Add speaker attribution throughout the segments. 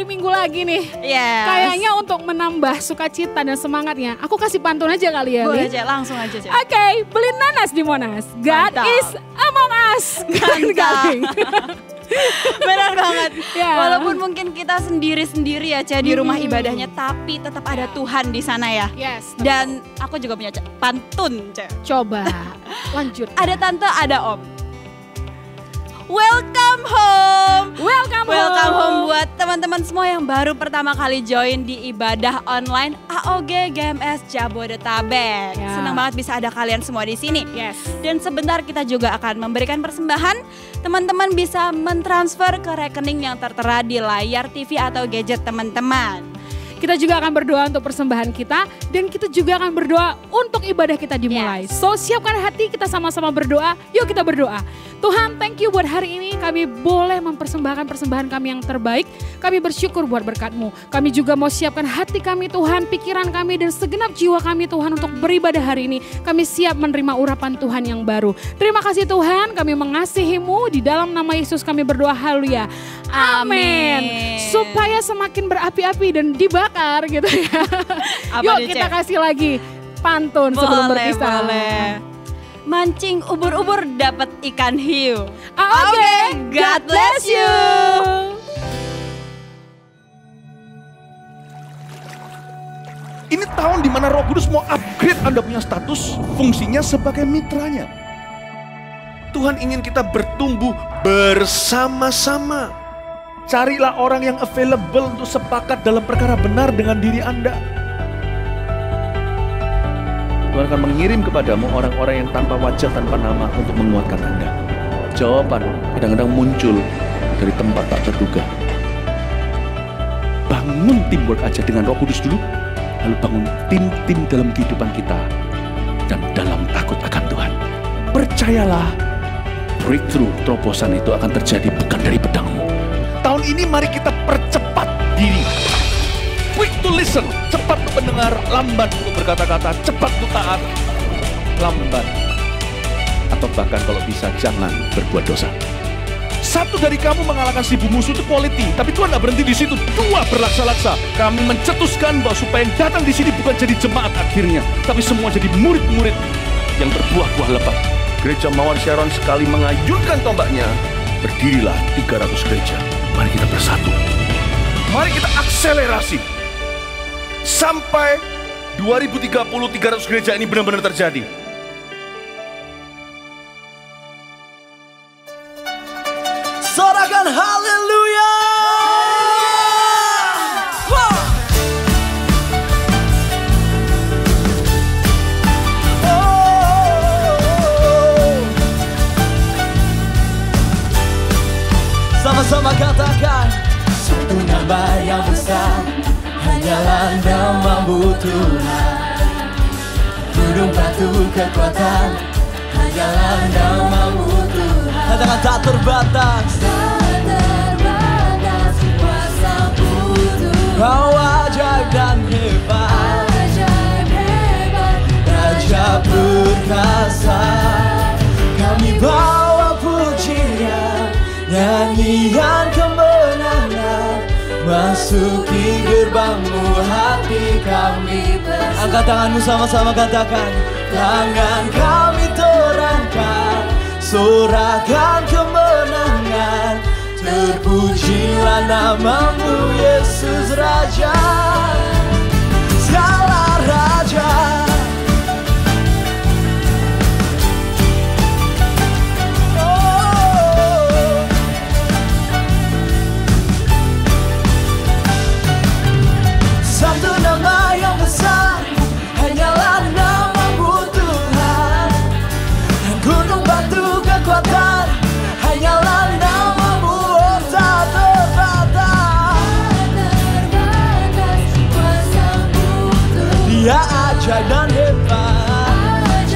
Speaker 1: hari Minggu lagi nih.
Speaker 2: Yes.
Speaker 1: Kayaknya untuk menambah sukacita dan semangatnya, aku kasih pantun aja kali ya.
Speaker 2: Boleh aja, langsung aja.
Speaker 1: Oke, beli nanas di Monas. God
Speaker 2: Mantap.
Speaker 1: is among us.
Speaker 2: Benar banget.
Speaker 1: Ya.
Speaker 2: Walaupun mungkin kita sendiri-sendiri ya Cah di rumah ibadahnya, tapi tetap ada Tuhan di sana ya.
Speaker 1: Yes.
Speaker 2: Dan aku juga punya pantun, Cah.
Speaker 1: Coba lanjut.
Speaker 2: Ada tante, ada om. Welcome home.
Speaker 1: Welcome
Speaker 2: home buat teman-teman semua yang baru pertama kali join di ibadah online AOG GMS Jabodetabek.
Speaker 1: Ya.
Speaker 2: Senang banget bisa ada kalian semua di sini.
Speaker 1: Yes.
Speaker 2: Dan sebentar kita juga akan memberikan persembahan. Teman-teman bisa mentransfer ke rekening yang tertera di layar TV atau gadget teman-teman.
Speaker 1: Kita juga akan berdoa untuk persembahan kita dan kita juga akan berdoa untuk ibadah kita dimulai.
Speaker 2: Yes.
Speaker 1: So siapkan hati, kita sama-sama berdoa. Yuk kita berdoa. Tuhan, thank you buat hari ini kami boleh mempersembahkan persembahan kami yang terbaik. Kami bersyukur buat berkat-Mu. Kami juga mau siapkan hati kami Tuhan, pikiran kami dan segenap jiwa kami Tuhan untuk beribadah hari ini. Kami siap menerima urapan Tuhan yang baru. Terima kasih Tuhan, kami mengasihi-Mu. Di dalam nama Yesus kami berdoa, haleluya. Amin. Supaya semakin berapi-api dan dibakar gitu ya.
Speaker 2: Apa
Speaker 1: Yuk kita kasih lagi pantun sebelum berpisah.
Speaker 2: Boleh. Mancing ubur-ubur dapat ikan hiu.
Speaker 1: Oke,
Speaker 2: God bless you.
Speaker 3: Ini tahun di mana Roh Kudus mau upgrade Anda punya status, fungsinya sebagai mitranya. Tuhan ingin kita bertumbuh bersama-sama. Carilah orang yang available untuk sepakat dalam perkara benar dengan diri Anda. Tuhan akan mengirim kepadamu orang-orang yang tanpa wajah, tanpa nama untuk menguatkan Anda. Jawaban kadang-kadang muncul dari tempat tak terduga. Bangun teamwork aja dengan Roh Kudus dulu, lalu bangun tim-tim dalam kehidupan kita dan dalam takut akan Tuhan. Percayalah, breakthrough, terobosan itu akan terjadi bukan dari pedangmu. Tahun ini mari kita percepat diri. Quick to listen, cepat untuk mendengar, lambat untuk berkata-kata, cepat untuk taat, lambat. Atau bahkan kalau bisa jangan berbuat dosa. Satu dari kamu mengalahkan 1000 musuh itu quality, tapi Tuhan tidak berhenti di situ. 2 berlaksa-laksa. Kami mencetuskan bahwa supaya yang datang di sini bukan jadi jemaat akhirnya, tapi semua jadi murid-murid yang berbuah-buah lebat. Gereja Mawar Sharon sekali mengayunkan tombaknya, berdirilah 300 gereja. Mari kita bersatu. Mari kita akselerasi. Sampai 2030 300 gereja ini benar-benar terjadi.
Speaker 4: Sorakan haleluya. Sama-sama katakan, satu nama yang besar, hanyalah nama-Mu Tuhan. Gunung batu kekuatan, hanyalah nama-Mu Tuhan. Katakan tak terbatas, tak terbatas kuasa-Mu Tuhan. Kau ajaib dan hebat, ajaib hebat, Raja perkasa. Kami bawa pujian, nyanyian kemenangan, masuki gerbang-Mu hati kami bersama. Angkat tanganmu sama-sama katakan, tangan kami terangkat, sorakan kemenangan, terpujilah nama-Mu Yesus Raja, segala Raja. Satu nama yang besar, hanyalah nama-Mu Tuhan. Gunung batu kekuatan, hanyalah nama-Mu, oh tak terbatas. Kuasa-Mu Tuhan. Dia ajaib dan hebat,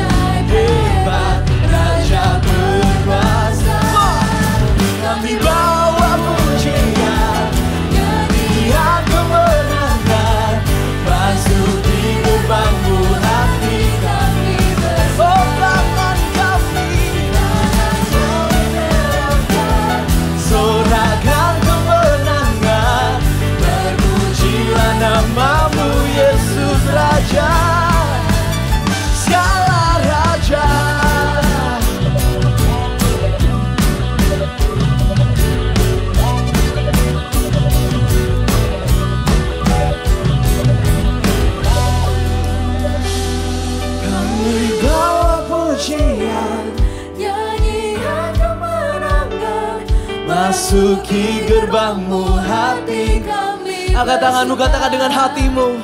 Speaker 4: hebat, Raja berkuasa. Kami bawa pujian, nyanyian kemenangan, masuki gerbang-Mu hati kami bersama. Oh tangan kami, sorakan kemenangan, memasuki gerbangmu hati kami. Angkat tanganmu, katakan dengan hatimu.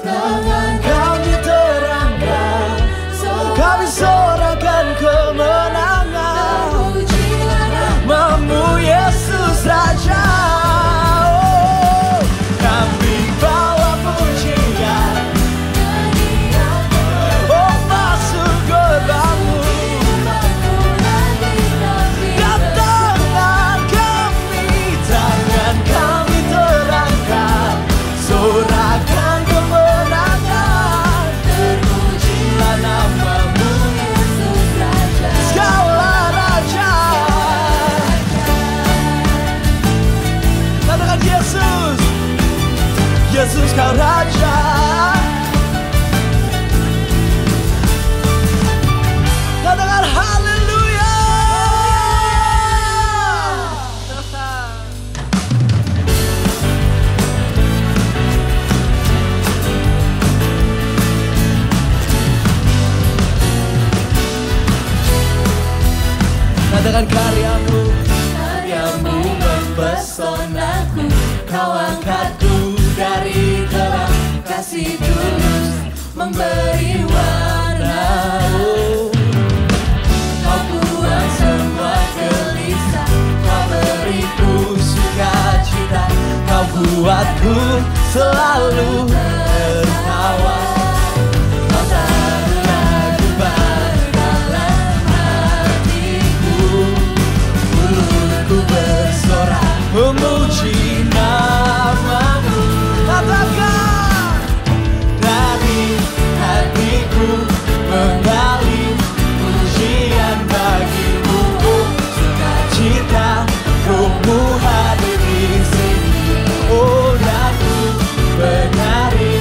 Speaker 4: Tangan kami terangkat, kami sorakan kemenangan. Namamu Yesus Raja. Oh, kami bawa pujian, oh masuk gerbangmu. Dan tangan kami terangkat, sorakan kemenangan. Terpujilah namamu Yesus Raja, segala Raja. Katakan Yesus, Yesus kau Raja. Katakan haleluya. Katakan karyamu, karyamu mempesonaku. Kau angkatku dari kelam, kasih tulus memberi warna. Oh, kau buang semua gelisah, kau beriku sukacita. Kau buatku selalu tertawa. Kau taruh lagu baru dalam hatiku, mulutku bersorak memuji namamu. Katakan dari hatiku menggali pujian bagimu. Sukacita rohmu hadir di sini. Oh, aku menari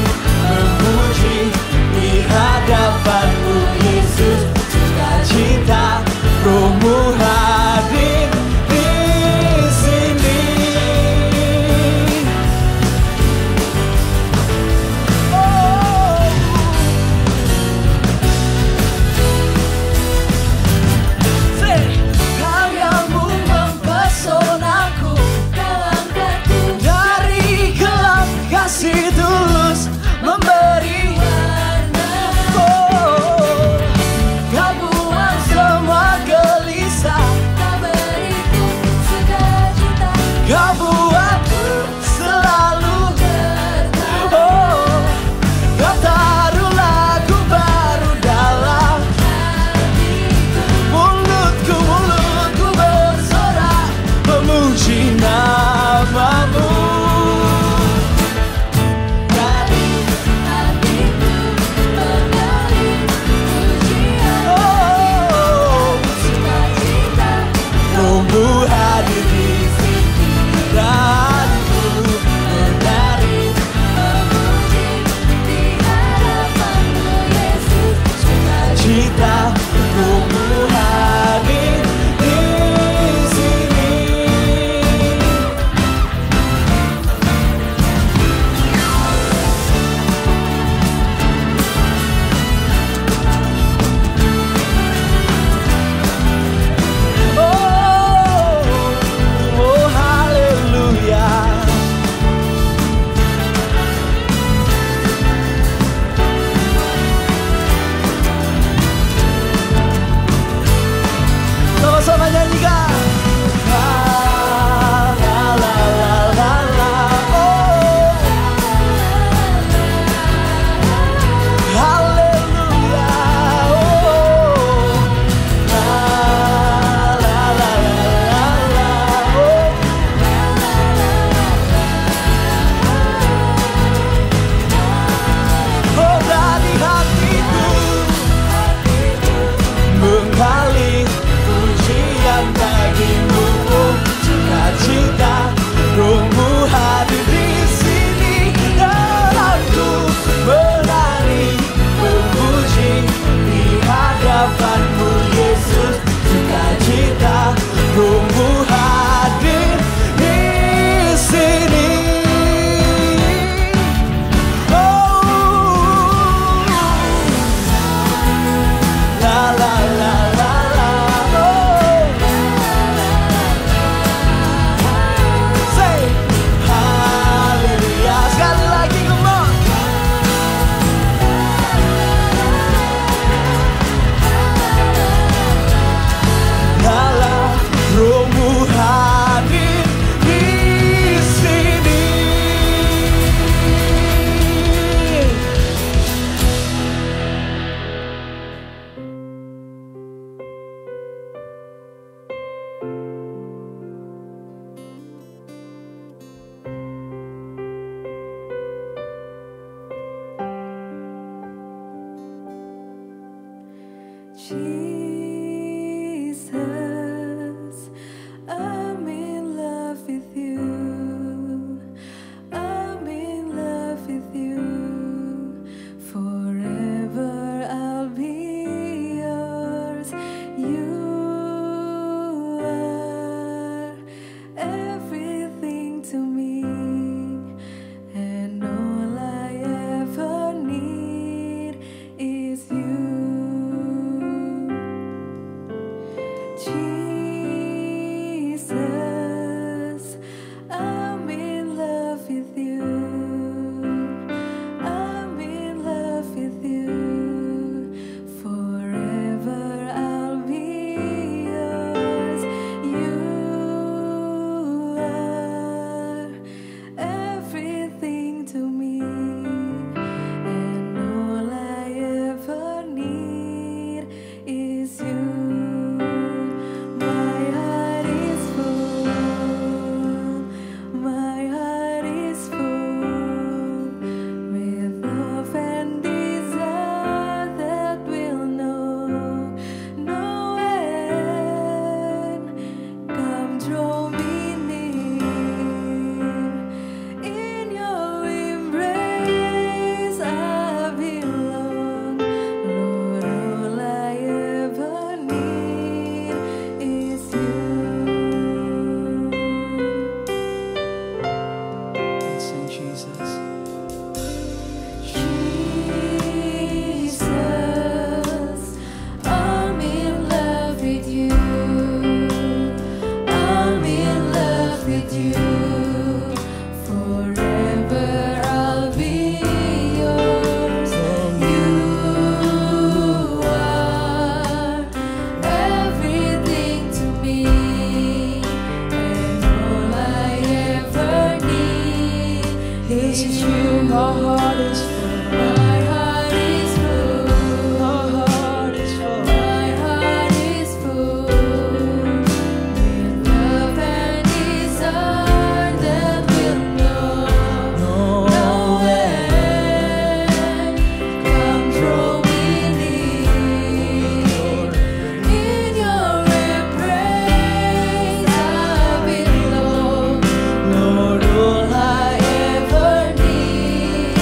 Speaker 4: you. Forever I'll be yours. You are everything to me, and all I ever need is you. My heart is full. My heart is full. My heart is full. My heart is full with love and desire that will know no end. Come draw me near. In your embrace I belong. Lord, all I ever need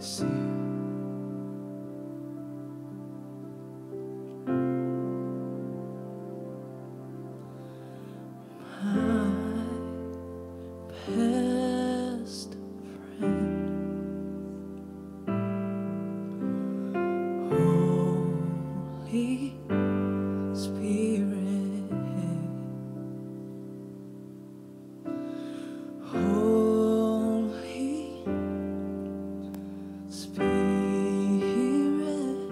Speaker 5: is you. Best friend, Holy Spirit, Holy Spirit,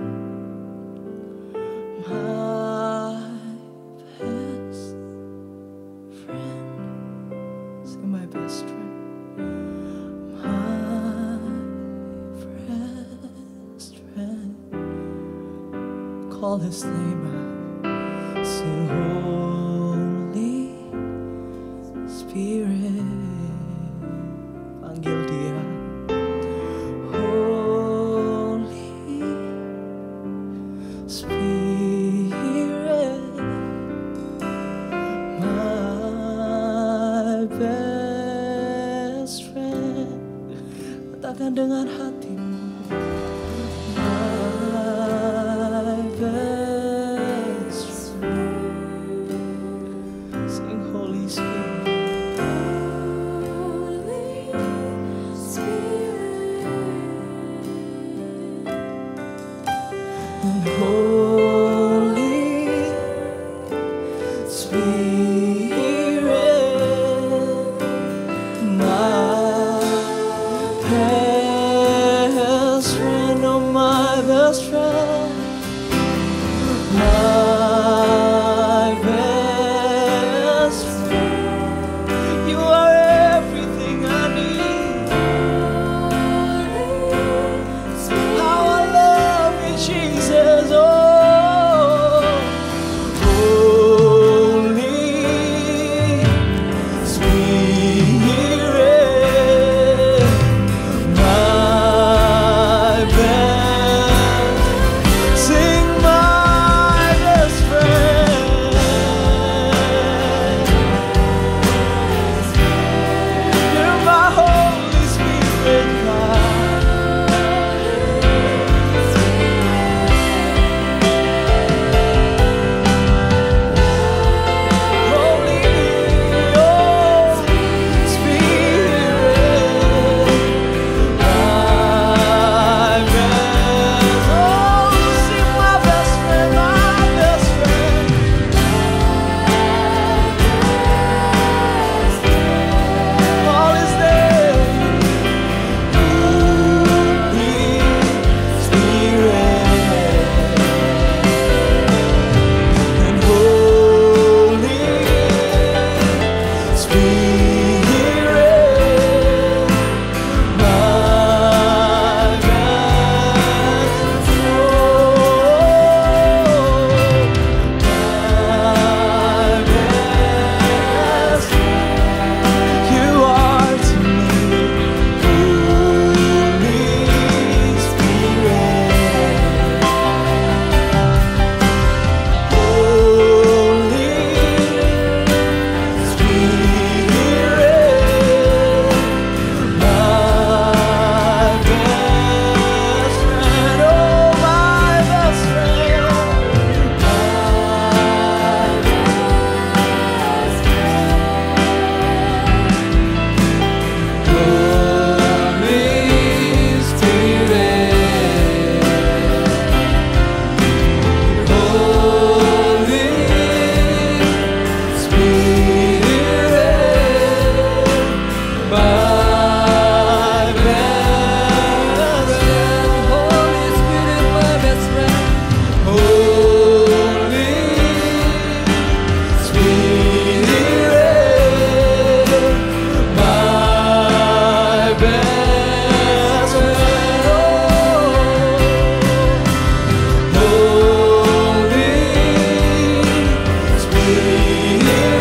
Speaker 5: my best friend. Sing my best friend. My best friend. Call his name out. Say, Holy Spirit. Panggil dia. Holy Spirit. My best friend. Katakan dengan hatimu. My best friend. Sing Holy Spirit.
Speaker 4: Holy Spirit.
Speaker 5: And Holy Spirit, my best friend, oh my best friend, my best friend, you are everything I need. How I love you, Jesus, oh. Holy Spirit, my best, sing my best friend. You're my Holy Spirit, God. Holy, oh, Spirit, my best, oh, sing my best friend, my best friend. All is there. Holy Spirit, and Holy Spirit, my best, oh, my best. You are to me, Holy Spirit, Holy Spirit, my best friend, oh my best friend, Holy Spirit, Holy Spirit, my best friend, Holy Spirit, my best friend, Holy Spirit, my best friend, oh, Holy Spirit,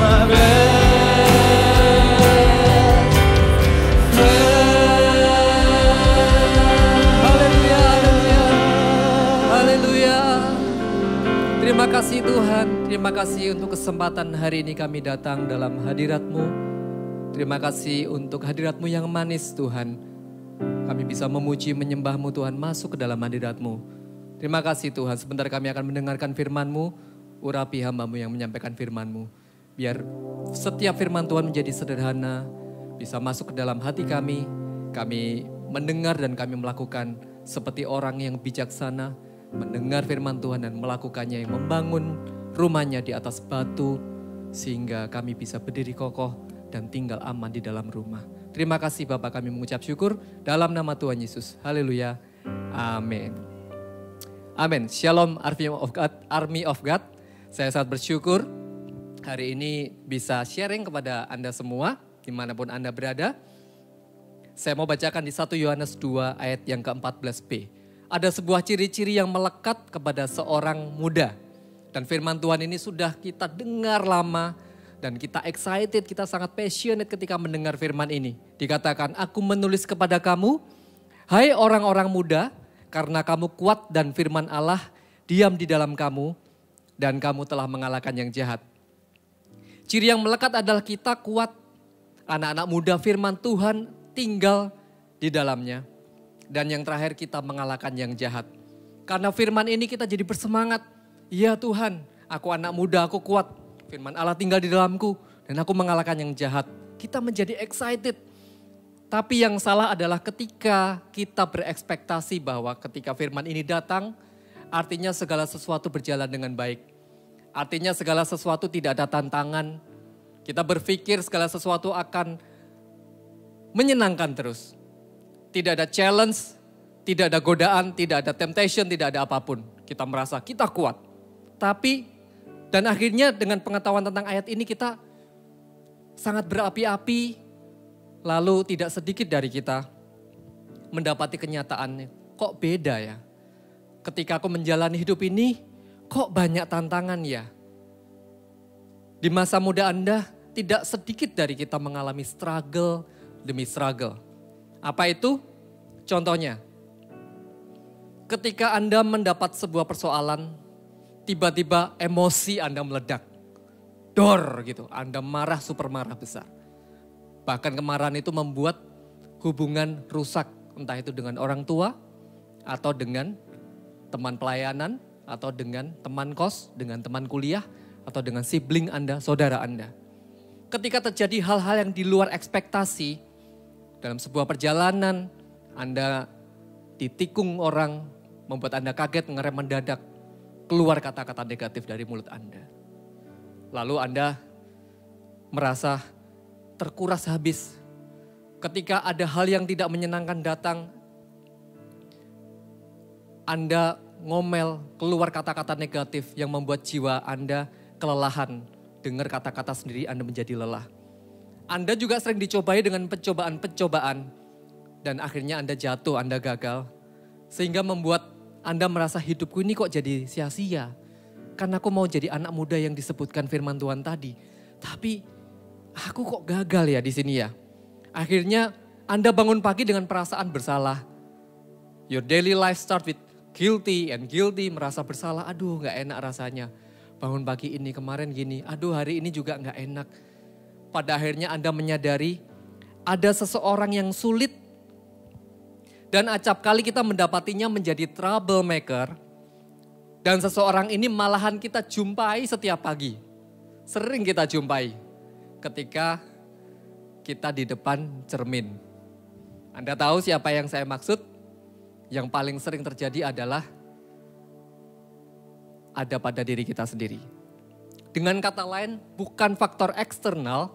Speaker 5: my best friend.
Speaker 6: Haleluya. Terima kasih Tuhan, terima kasih kasih untuk kesempatan hari ini kami datang dalam hadirat-Mu. Terima kasih untuk hadirat-Mu yang manis Tuhan. Kami bisa memuji, menyembah-Mu Tuhan, masuk ke dalam hadirat-Mu. Terima kasih Tuhan, sebentar kami akan mendengarkan firman-Mu. Urapi hamba-Mu yang menyampaikan firman-Mu. Biar setiap firman Tuhan menjadi sederhana, bisa masuk ke dalam hati kami. Kami mendengar dan kami melakukan seperti orang yang bijaksana, mendengar firman Tuhan dan melakukannya, yang membangun rumahnya di atas batu, sehingga kami bisa berdiri kokoh dan tinggal aman di dalam rumah. Terima kasih Bapak, kami mengucap syukur dalam nama Tuhan Yesus. Haleluya. Amin. Amin. Shalom Army of God. Saya sangat bersyukur hari ini bisa sharing kepada Anda semua, dimanapun Anda berada. Saya mau bacakan di 1 Yohanes 2 ayat yang ke-14b. Ada sebuah ciri-ciri yang melekat kepada seorang muda. Dan firman Tuhan ini sudah kita dengar lama. Dan kita excited, kita sangat passionate ketika mendengar firman ini. Dikatakan, aku menulis kepada kamu, hai orang-orang muda, karena kamu kuat dan firman Allah diam di dalam kamu. Dan kamu telah mengalahkan yang jahat. Ciri yang melekat adalah kita kuat. Anak-anak muda firman Tuhan tinggal di dalamnya. Dan yang terakhir kita mengalahkan yang jahat. Karena firman ini kita jadi bersemangat. Ya Tuhan, aku anak muda, aku kuat. Firman Allah tinggal di dalamku dan aku mengalahkan yang jahat. Kita menjadi excited. Tapi yang salah adalah ketika kita berekspektasi bahwa ketika firman ini datang, artinya segala sesuatu berjalan dengan baik. Artinya segala sesuatu tidak ada tantangan. Kita berpikir segala sesuatu akan menyenangkan terus. Tidak ada challenge, tidak ada godaan, tidak ada temptation, tidak ada apapun. Kita merasa kita kuat. Tapi, dan akhirnya dengan pengetahuan tentang ayat ini kita sangat berapi-api. Lalu tidak sedikit dari kita mendapati kenyataannya. Kok beda ya? Ketika aku menjalani hidup ini, kok banyak tantangan ya? Di masa muda Anda, tidak sedikit dari kita mengalami struggle demi struggle. Apa itu? Contohnya, ketika Anda mendapat sebuah persoalan, tiba-tiba emosi Anda meledak. Dor gitu, Anda marah, super marah besar. Bahkan kemarahan itu membuat hubungan rusak. Entah itu dengan orang tua, atau dengan teman pelayanan, atau dengan teman kos, dengan teman kuliah, atau dengan sibling Anda, saudara Anda. Ketika terjadi hal-hal yang di luar ekspektasi, dalam sebuah perjalanan, Anda ditikung orang, membuat Anda kaget, ngerem mendadak, keluar kata-kata negatif dari mulut Anda. Lalu Anda merasa terkuras habis. Ketika ada hal yang tidak menyenangkan datang, Anda ngomel, keluar kata-kata negatif yang membuat jiwa Anda kelelahan. Dengar kata-kata sendiri Anda menjadi lelah. Anda juga sering dicobai dengan pencobaan-pencobaan. Dan akhirnya Anda jatuh, Anda gagal. Sehingga membuat Anda merasa hidupku ini kok jadi sia-sia. Karena aku mau jadi anak muda yang disebutkan firman Tuhan tadi. Tapi aku kok gagal ya di sini ya. Akhirnya Anda bangun pagi dengan perasaan bersalah. Your daily life start with guilty and guilty, merasa bersalah. Aduh gak enak rasanya. Bangun pagi ini kemarin gini, aduh hari ini juga gak enak. Pada akhirnya Anda menyadari ada seseorang yang sulit. Dan acap kali kita mendapatinya menjadi troublemaker. Dan seseorang ini malahan kita jumpai setiap pagi. Sering kita jumpai ketika kita di depan cermin. Anda tahu siapa yang saya maksud? Yang paling sering terjadi adalah ada pada diri kita sendiri. Dengan kata lain, bukan faktor eksternal,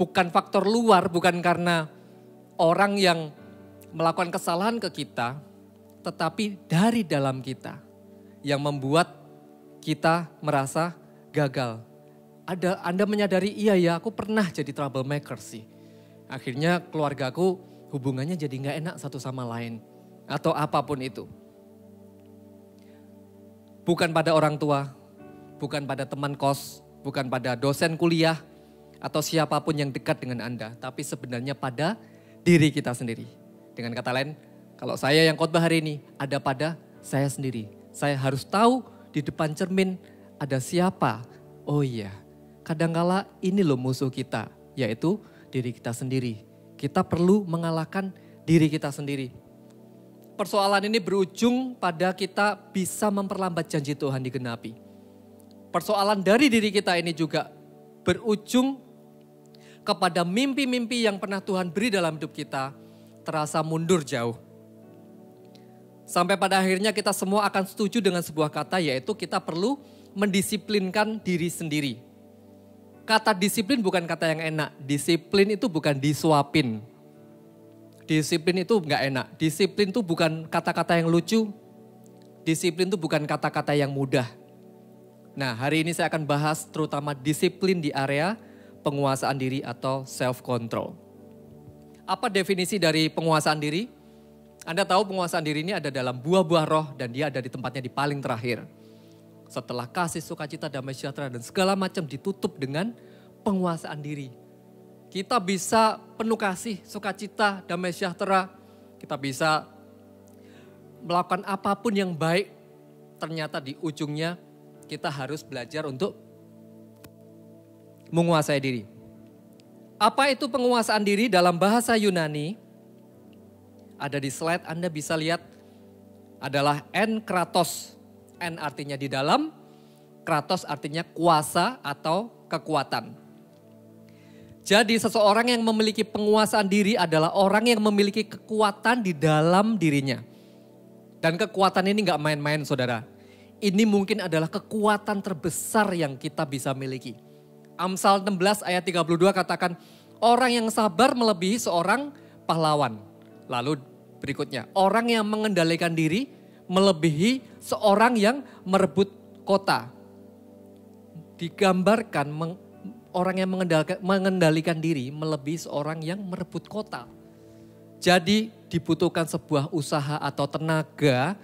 Speaker 6: bukan faktor luar, bukan karena orang yang melakukan kesalahan ke kita, tetapi dari dalam kita yang membuat kita merasa gagal. Anda menyadari, iya ya aku pernah jadi troublemaker sih. Akhirnya keluargaku hubungannya jadi gak enak satu sama lain. Atau apapun itu. Bukan pada orang tua, bukan pada teman kos, bukan pada dosen kuliah, atau siapapun yang dekat dengan Anda. Tapi sebenarnya pada diri kita sendiri. Dengan kata lain, kalau saya yang khotbah hari ini, ada pada saya sendiri. Saya harus tahu di depan cermin ada siapa oh iya, kadangkala ini loh musuh kita, yaitu diri kita sendiri. Kita perlu mengalahkan diri kita sendiri. Persoalan ini berujung pada kita bisa memperlambat janji Tuhan digenapi. Persoalan dari diri kita ini juga berujung kepada mimpi-mimpi yang pernah Tuhan beri dalam hidup kita terasa mundur jauh. Sampai pada akhirnya kita semua akan setuju dengan sebuah kata, yaitu kita perlu mendisiplinkan diri sendiri. Kata disiplin bukan kata yang enak. Disiplin itu bukan disuapin. Disiplin itu enggak enak. Disiplin itu bukan kata-kata yang lucu. Disiplin itu bukan kata-kata yang mudah. Nah, hari ini saya akan bahas terutama disiplin di area penguasaan diri atau self-control. Apa definisi dari penguasaan diri? Anda tahu penguasaan diri ini ada dalam buah-buah roh dan dia ada di tempatnya di paling terakhir. Setelah kasih, sukacita, damai sejahtera dan segala macam ditutup dengan penguasaan diri. Kita bisa penuh kasih, sukacita, damai sejahtera. Kita bisa melakukan apapun yang baik. Ternyata di ujungnya kita harus belajar untuk menguasai diri. Apa itu penguasaan diri dalam bahasa Yunani? Ada di slide, Anda bisa lihat adalah enkratos. En artinya di dalam, kratos artinya kuasa atau kekuatan. Jadi seseorang yang memiliki penguasaan diri adalah orang yang memiliki kekuatan di dalam dirinya. Dan kekuatan ini gak main-main saudara. Ini mungkin adalah kekuatan terbesar yang kita bisa miliki. Amsal 16 ayat 32 katakan, orang yang sabar melebihi seorang pahlawan. Lalu berikutnya, orang yang mengendalikan diri melebihi seorang yang merebut kota. Digambarkan orang yang mengendalikan diri melebihi seorang yang merebut kota. Jadi dibutuhkan sebuah usaha atau tenaga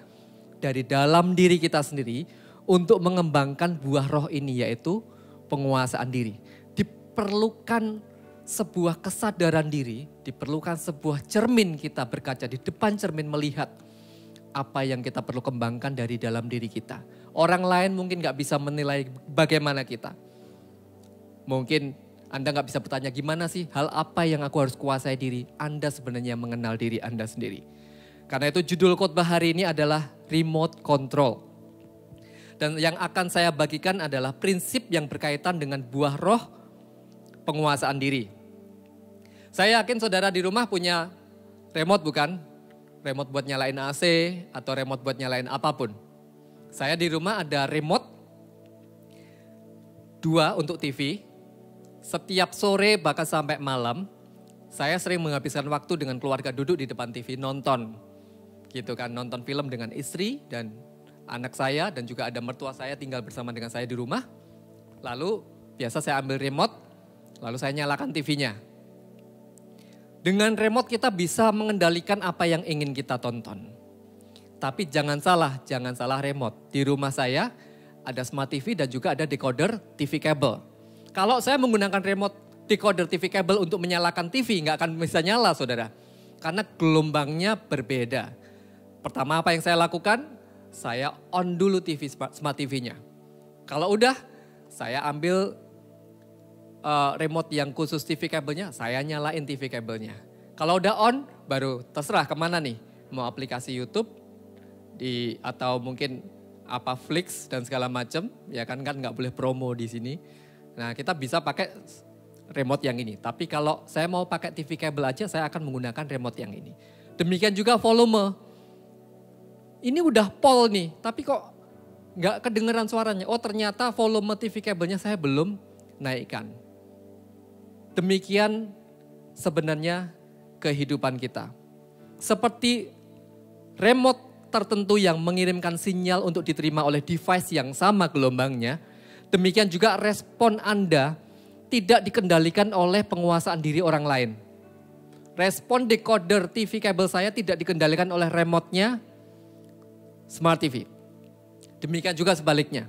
Speaker 6: dari dalam diri kita sendiri untuk mengembangkan buah roh ini, yaitu penguasaan diri. Diperlukan sebuah kesadaran diri, diperlukan sebuah cermin kita berkaca di depan cermin melihat apa yang kita perlu kembangkan dari dalam diri kita. Orang lain mungkin gak bisa menilai bagaimana kita. Mungkin Anda gak bisa bertanya gimana sih hal apa yang aku harus kuasai diri. Anda sebenarnya mengenal diri Anda sendiri. Karena itu judul khotbah hari ini adalah remote control. Dan yang akan saya bagikan adalah prinsip yang berkaitan dengan buah roh penguasaan diri. Saya yakin saudara di rumah punya remote bukan? Remote buat nyalain AC atau remote buat nyalain apapun. Saya di rumah ada remote 2 untuk TV. Setiap sore bahkan sampai malam, saya sering menghabiskan waktu dengan keluarga duduk di depan TV nonton. Gitu kan, nonton film dengan istri dan anak saya dan juga ada mertua saya tinggal bersama dengan saya di rumah. Lalu biasa saya ambil remote, lalu saya nyalakan TV-nya. Dengan remote kita bisa mengendalikan apa yang ingin kita tonton. Tapi jangan salah remote. Di rumah saya ada smart TV dan juga ada decoder TV kabel. Kalau saya menggunakan remote decoder TV kabel untuk menyalakan TV, nggak akan bisa nyala saudara. Karena gelombangnya berbeda. Pertama apa yang saya lakukan? Saya on dulu TV smart TV-nya. Kalau udah, saya ambil remote yang khusus TV kabelnya, saya nyalain TV kabelnya. Kalau udah on, baru terserah kemana nih. Mau aplikasi YouTube, atau mungkin apa Flix dan segala macam, ya kan nggak boleh promo di sini. Nah kita bisa pakai remote yang ini. Tapi kalau saya mau pakai TV kabel aja, saya akan menggunakan remote yang ini. Demikian juga volume. Ini udah pol nih, tapi kok nggak kedengeran suaranya. Oh ternyata volume TV kabelnya saya belum naikkan. Demikian sebenarnya kehidupan kita. Seperti remote tertentu yang mengirimkan sinyal untuk diterima oleh device yang sama gelombangnya, demikian juga respon Anda tidak dikendalikan oleh penguasaan diri orang lain. Respon decoder TV kabel saya tidak dikendalikan oleh remote-nya smart TV. Demikian juga sebaliknya.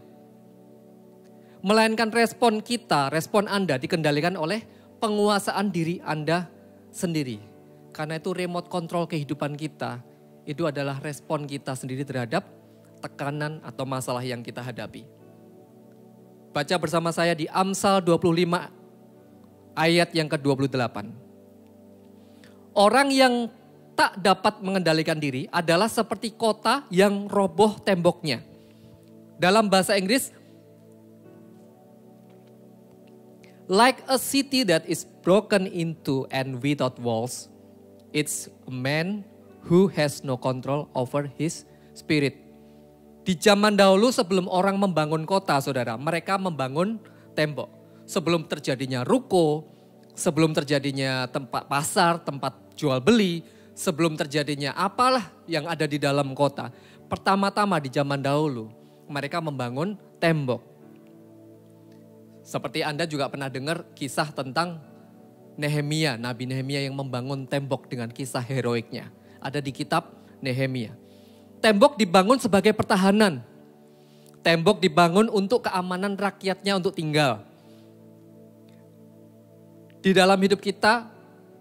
Speaker 6: Melainkan respon kita, respon Anda dikendalikan oleh penguasaan diri Anda sendiri. Karena itu remote control kehidupan kita, itu adalah respon kita sendiri terhadap tekanan atau masalah yang kita hadapi. Baca bersama saya di Amsal 25 ayat yang ke-28. Orang yang tak dapat mengendalikan diri adalah seperti kota yang roboh temboknya. Dalam bahasa Inggris, like a city that is broken into and without walls, it's a man who has no control over his spirit. Di zaman dahulu sebelum orang membangun kota, saudara, mereka membangun tembok. Sebelum terjadinya ruko, sebelum terjadinya tempat pasar, tempat jual beli, sebelum terjadinya apalah yang ada di dalam kota. Pertama-tama di zaman dahulu, mereka membangun tembok. Seperti Anda juga pernah dengar kisah tentang Nehemia, Nabi Nehemia yang membangun tembok dengan kisah heroiknya. Ada di kitab Nehemia. Tembok dibangun sebagai pertahanan. Tembok dibangun untuk keamanan rakyatnya untuk tinggal. Di dalam hidup kita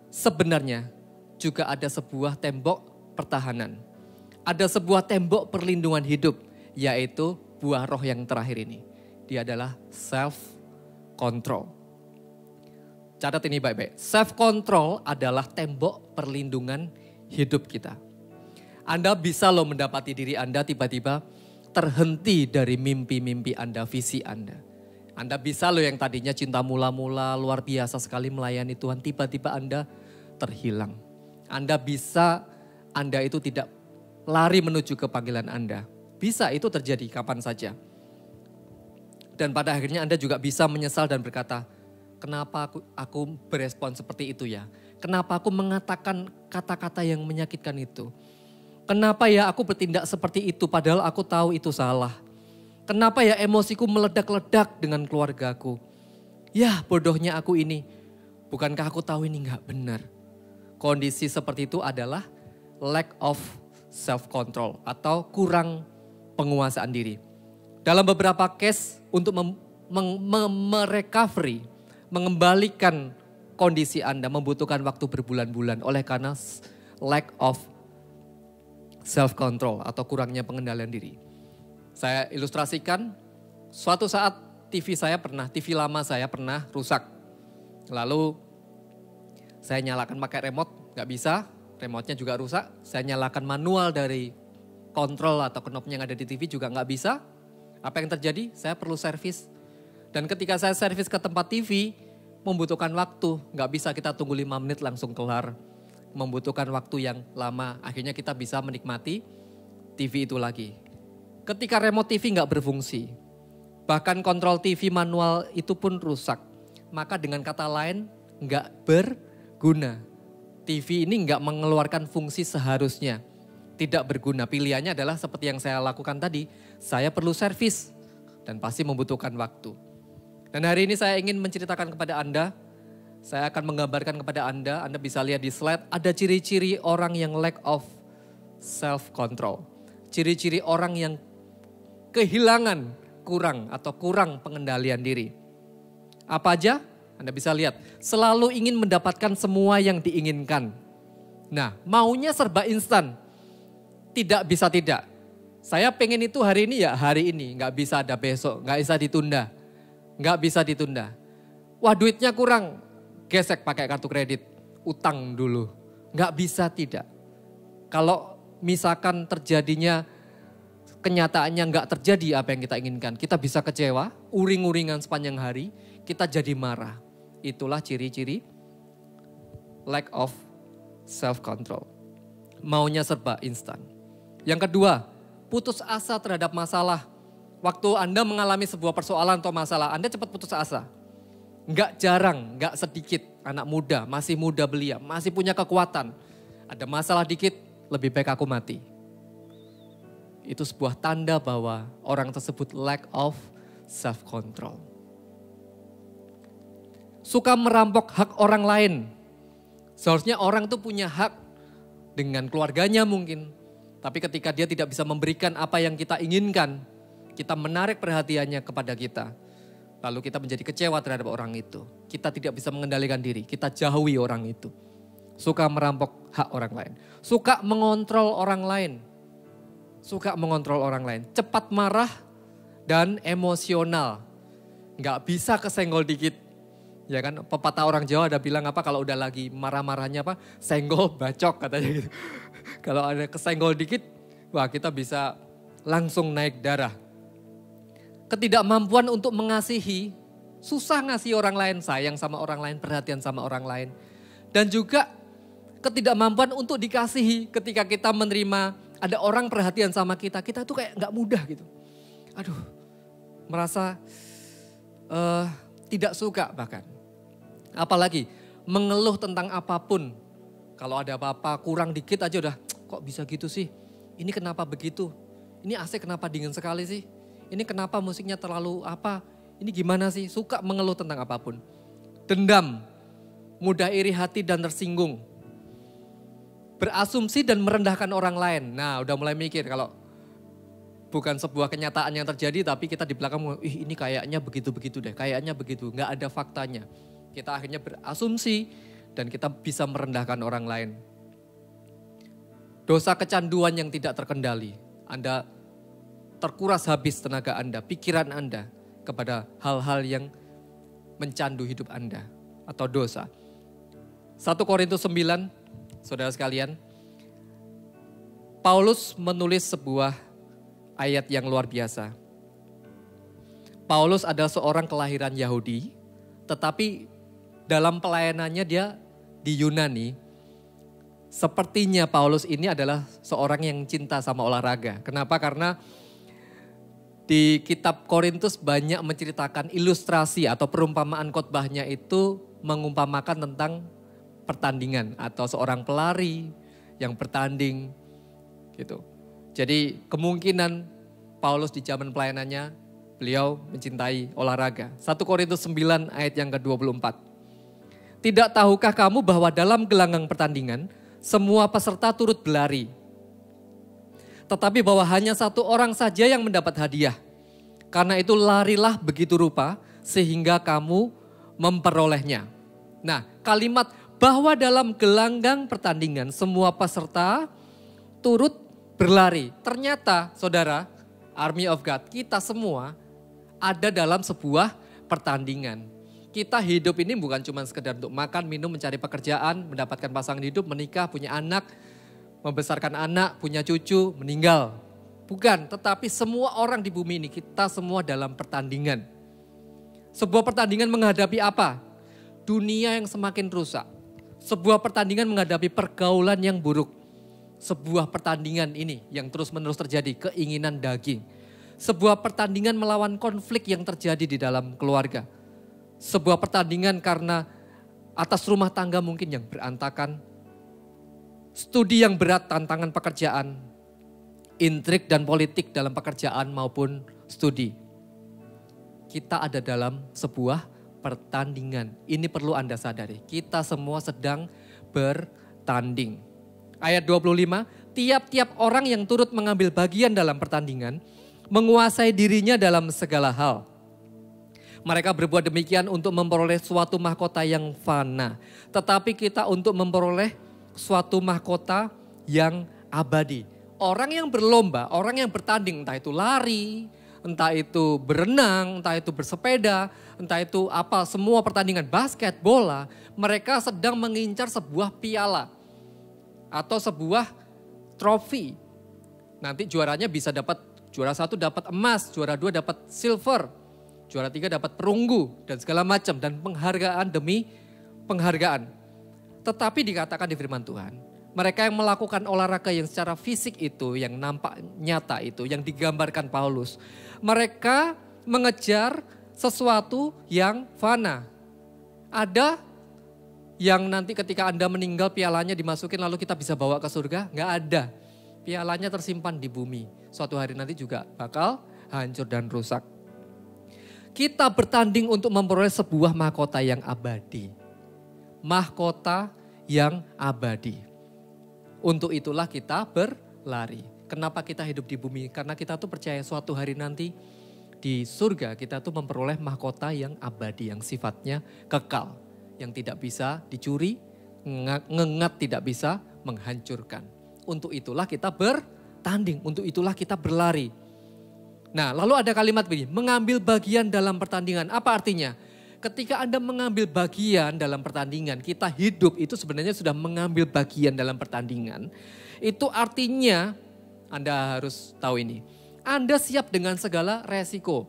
Speaker 6: sebenarnya juga ada sebuah tembok pertahanan. Ada sebuah tembok perlindungan hidup, yaitu buah roh yang terakhir ini. Dia adalah self-control. Catat ini baik-baik. Self-control adalah tembok perlindungan hidup kita. Anda bisa loh mendapati diri Anda tiba-tiba terhenti dari mimpi-mimpi Anda, visi Anda. Anda bisa loh yang tadinya cinta mula-mula, luar biasa sekali melayani Tuhan, tiba-tiba Anda terhilang. Anda bisa, Anda itu tidak lari menuju ke panggilan Anda. Bisa, itu terjadi kapan saja. Dan pada akhirnya Anda juga bisa menyesal dan berkata, kenapa aku berespon seperti itu ya? Kenapa aku mengatakan kata-kata yang menyakitkan itu? Kenapa ya aku bertindak seperti itu padahal aku tahu itu salah? Kenapa ya emosiku meledak-ledak dengan keluargaku? Ya bodohnya aku ini. Bukankah aku tahu ini gak benar? Kondisi seperti itu adalah lack of self-control atau kurang penguasaan diri. Dalam beberapa case untuk merecovery, mengembalikan kondisi Anda membutuhkan waktu berbulan-bulan oleh karena lack of self-control atau kurangnya pengendalian diri. Saya ilustrasikan, suatu saat TV lama saya pernah rusak. Lalu saya nyalakan pakai remote, gak bisa, remote-nya juga rusak. Saya nyalakan manual dari kontrol atau knopnya yang ada di TV juga gak bisa. Apa yang terjadi? Saya perlu servis. Dan ketika saya servis ke tempat TV, membutuhkan waktu. Gak bisa kita tunggu 5 menit langsung kelar. Membutuhkan waktu yang lama, akhirnya kita bisa menikmati TV itu lagi. Ketika remote TV nggak berfungsi, bahkan kontrol TV manual itu pun rusak, maka dengan kata lain nggak berguna. TV ini nggak mengeluarkan fungsi seharusnya, tidak berguna. Pilihannya adalah seperti yang saya lakukan tadi, saya perlu servis dan pasti membutuhkan waktu. Dan hari ini saya ingin menceritakan kepada Anda, saya akan menggambarkan kepada Anda bisa lihat di slide, ada ciri-ciri orang yang lack of self-control. Ciri-ciri orang yang kehilangan kurang pengendalian diri. Apa aja? Anda bisa lihat, selalu ingin mendapatkan semua yang diinginkan. Nah, maunya serba instan, tidak bisa tidak. Saya pengen itu hari ini ya hari ini, nggak bisa ada besok, nggak bisa ditunda. Wah duitnya kurang, gesek pakai kartu kredit, utang dulu. Nggak bisa tidak. Kalau misalkan terjadinya, kenyataannya nggak terjadi apa yang kita inginkan, kita bisa kecewa, uring-uringan sepanjang hari, kita jadi marah. Itulah ciri-ciri lack of self-control. Maunya serba instan. Yang kedua, putus asa terhadap masalah. Waktu Anda mengalami sebuah persoalan atau masalah, Anda cepat putus asa. Enggak jarang, enggak sedikit anak muda, masih muda belia, masih punya kekuatan. Ada masalah dikit, lebih baik aku mati. Itu sebuah tanda bahwa orang tersebut lack of self-control. Suka merampok hak orang lain. Seharusnya orang tuh punya hak dengan keluarganya mungkin. Tapi ketika dia tidak bisa memberikan apa yang kita inginkan, kita menarik perhatiannya kepada kita. Lalu kita menjadi kecewa terhadap orang itu. Kita tidak bisa mengendalikan diri, kita jauhi orang itu. Suka merampok hak orang lain. Suka mengontrol orang lain. Cepat marah dan emosional. nggak bisa kesenggol dikit. Ya kan, pepatah orang Jawa ada bilang apa kalau udah lagi marah-marahnya apa, senggol bacok katanya gitu. Kalau ada kesenggol dikit, wah kita bisa langsung naik darah. Ketidakmampuan untuk mengasihi, susah ngasih orang lain, sayang sama orang lain, perhatian sama orang lain. Dan juga ketidakmampuan untuk dikasihi ketika kita menerima ada orang perhatian sama kita tuh kayak nggak mudah gitu. Aduh, merasa tidak suka bahkan. Apalagi mengeluh tentang apapun. Kalau ada apa-apa kurang dikit aja udah, kok bisa gitu sih? Ini kenapa begitu? Ini AC kenapa dingin sekali sih? Ini kenapa musiknya terlalu apa? Ini gimana sih? Suka mengeluh tentang apapun. Dendam, mudah iri hati dan tersinggung. Berasumsi dan merendahkan orang lain. Nah udah mulai mikir kalau bukan sebuah kenyataan yang terjadi tapi kita di belakang, ini kayaknya begitu-begitu deh, kayaknya begitu. Nggak ada faktanya. Kita akhirnya berasumsi dan kita bisa merendahkan orang lain. Dosa kecanduan yang tidak terkendali. Anda terkuras habis tenaga Anda, pikiran Anda kepada hal-hal yang mencandu hidup Anda atau dosa. 1 Korintus 9, saudara sekalian, Paulus menulis sebuah ayat yang luar biasa. Paulus adalah seorang kelahiran Yahudi, tetapi dalam pelayanannya dia di Yunani. Sepertinya Paulus ini adalah seorang yang cinta sama olahraga. Kenapa? Karena di kitab Korintus banyak menceritakan ilustrasi atau perumpamaan khotbahnya itu mengumpamakan tentang pertandingan atau seorang pelari yang bertanding gitu. Jadi kemungkinan Paulus di zaman pelayanannya beliau mencintai olahraga. 1 Korintus 9 ayat yang ke-24. Tidak tahukah kamu bahwa dalam gelanggang pertandingan semua peserta turut berlari. Tetapi bahwa hanya satu orang saja yang mendapat hadiah. Karena itu larilah begitu rupa sehingga kamu memperolehnya. Nah, kalimat bahwa dalam gelanggang pertandingan semua peserta turut berlari. Ternyata saudara, Army of God, kita semua ada dalam sebuah pertandingan. Kita hidup ini bukan cuma sekedar untuk makan, minum, mencari pekerjaan, mendapatkan pasangan hidup, menikah, punya anak, membesarkan anak, punya cucu, meninggal. Bukan, tetapi semua orang di bumi ini, kita semua dalam pertandingan. Sebuah pertandingan menghadapi apa? Dunia yang semakin rusak. Sebuah pertandingan menghadapi pergaulan yang buruk. Sebuah pertandingan ini yang terus-menerus terjadi, keinginan daging. Sebuah pertandingan melawan konflik yang terjadi di dalam keluarga. Sebuah pertandingan karena atas rumah tangga mungkin yang berantakan. Studi yang berat, tantangan pekerjaan. Intrik dan politik dalam pekerjaan maupun studi. Kita ada dalam sebuah pertandingan. Ini perlu Anda sadari. Kita semua sedang bertanding. Ayat 25, tiap-tiap orang yang turut mengambil bagian dalam pertandingan menguasai dirinya dalam segala hal. Mereka berbuat demikian untuk memperoleh suatu mahkota yang fana. Tetapi kita untuk memperoleh suatu mahkota yang abadi. Orang yang berlomba, orang yang bertanding, entah itu lari, entah itu berenang, entah itu bersepeda, entah itu apa, semua pertandingan basket, bola. Mereka sedang mengincar sebuah piala atau sebuah trofi. Nanti juaranya bisa dapat, juara 1 dapat emas, juara 2 dapat silver. Juara 3 dapat perunggu dan segala macam dan penghargaan demi penghargaan. Tetapi dikatakan di firman Tuhan, mereka yang melakukan olahraga yang secara fisik itu, yang nampak nyata itu, yang digambarkan Paulus. Mereka mengejar sesuatu yang fana. Ada yang nanti ketika Anda meninggal pialanya dimasukin lalu kita bisa bawa ke surga? Nggak ada. Pialanya tersimpan di bumi. Suatu hari nanti juga bakal hancur dan rusak. Kita bertanding untuk memperoleh sebuah mahkota yang abadi. Mahkota yang abadi. Untuk itulah kita berlari. Kenapa kita hidup di bumi? Karena kita tuh percaya suatu hari nanti di surga kita tuh memperoleh mahkota yang abadi, yang sifatnya kekal. Yang tidak bisa dicuri, ngengat tidak bisa menghancurkan. Untuk itulah kita bertanding, untuk itulah kita berlari. Nah, lalu ada kalimat begini, mengambil bagian dalam pertandingan. Apa artinya? Ketika Anda mengambil bagian dalam pertandingan, kita hidup itu sebenarnya sudah mengambil bagian dalam pertandingan. Itu artinya, Anda harus tahu ini, Anda siap dengan segala resiko.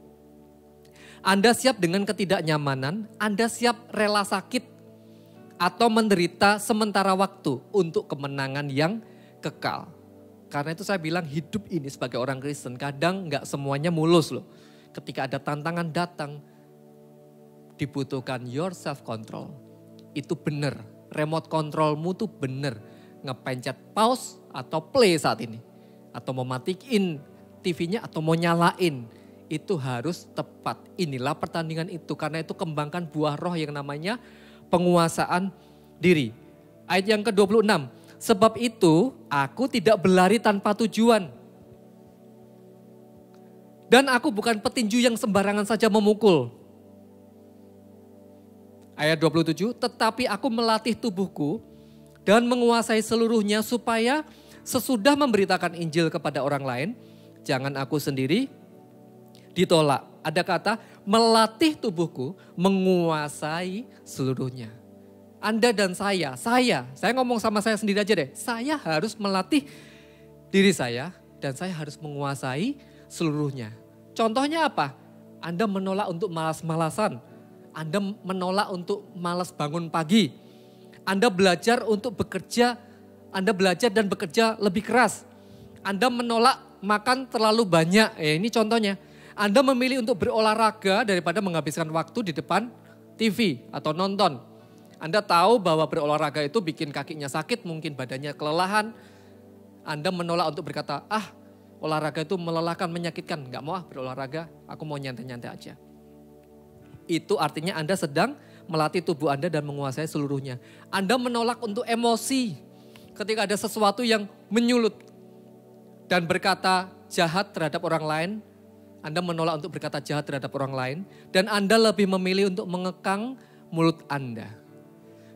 Speaker 6: Anda siap dengan ketidaknyamanan, Anda siap rela sakit atau menderita sementara waktu untuk kemenangan yang kekal. Karena itu saya bilang hidup ini sebagai orang Kristen kadang nggak semuanya mulus loh. Ketika ada tantangan datang, dibutuhkan your self control. Itu benar, remote controlmu tuh benar. Ngepencet pause atau play saat ini. Atau mau matiin TV-nya atau mau nyalain. Itu harus tepat. Inilah pertandingan itu. Karena itu kembangkan buah roh yang namanya penguasaan diri. Ayat yang ke-26. Sebab itu aku tidak berlari tanpa tujuan. Dan aku bukan petinju yang sembarangan saja memukul. Ayat 27, tetapi aku melatih tubuhku dan menguasai seluruhnya supaya sesudah memberitakan Injil kepada orang lain, jangan aku sendiri ditolak. Ada kata melatih tubuhku, menguasai seluruhnya. Anda dan saya ngomong sama saya sendiri aja deh. Saya harus melatih diri saya dan saya harus menguasai seluruhnya. Contohnya apa? Anda menolak untuk malas-malasan. Anda menolak untuk malas bangun pagi. Anda belajar untuk bekerja, Anda belajar dan bekerja lebih keras. Anda menolak makan terlalu banyak. Ini contohnya. Anda memilih untuk berolahraga daripada menghabiskan waktu di depan TV atau nonton. Anda tahu bahwa berolahraga itu bikin kakinya sakit, mungkin badannya kelelahan. Anda menolak untuk berkata, olahraga itu melelahkan, menyakitkan. Enggak mau berolahraga, aku mau nyantai-nyantai aja. Itu artinya Anda sedang melatih tubuh Anda dan menguasai seluruhnya. Anda menolak untuk emosi ketika ada sesuatu yang menyulut. Dan berkata jahat terhadap orang lain. Anda menolak untuk berkata jahat terhadap orang lain. Dan Anda lebih memilih untuk mengekang mulut Anda.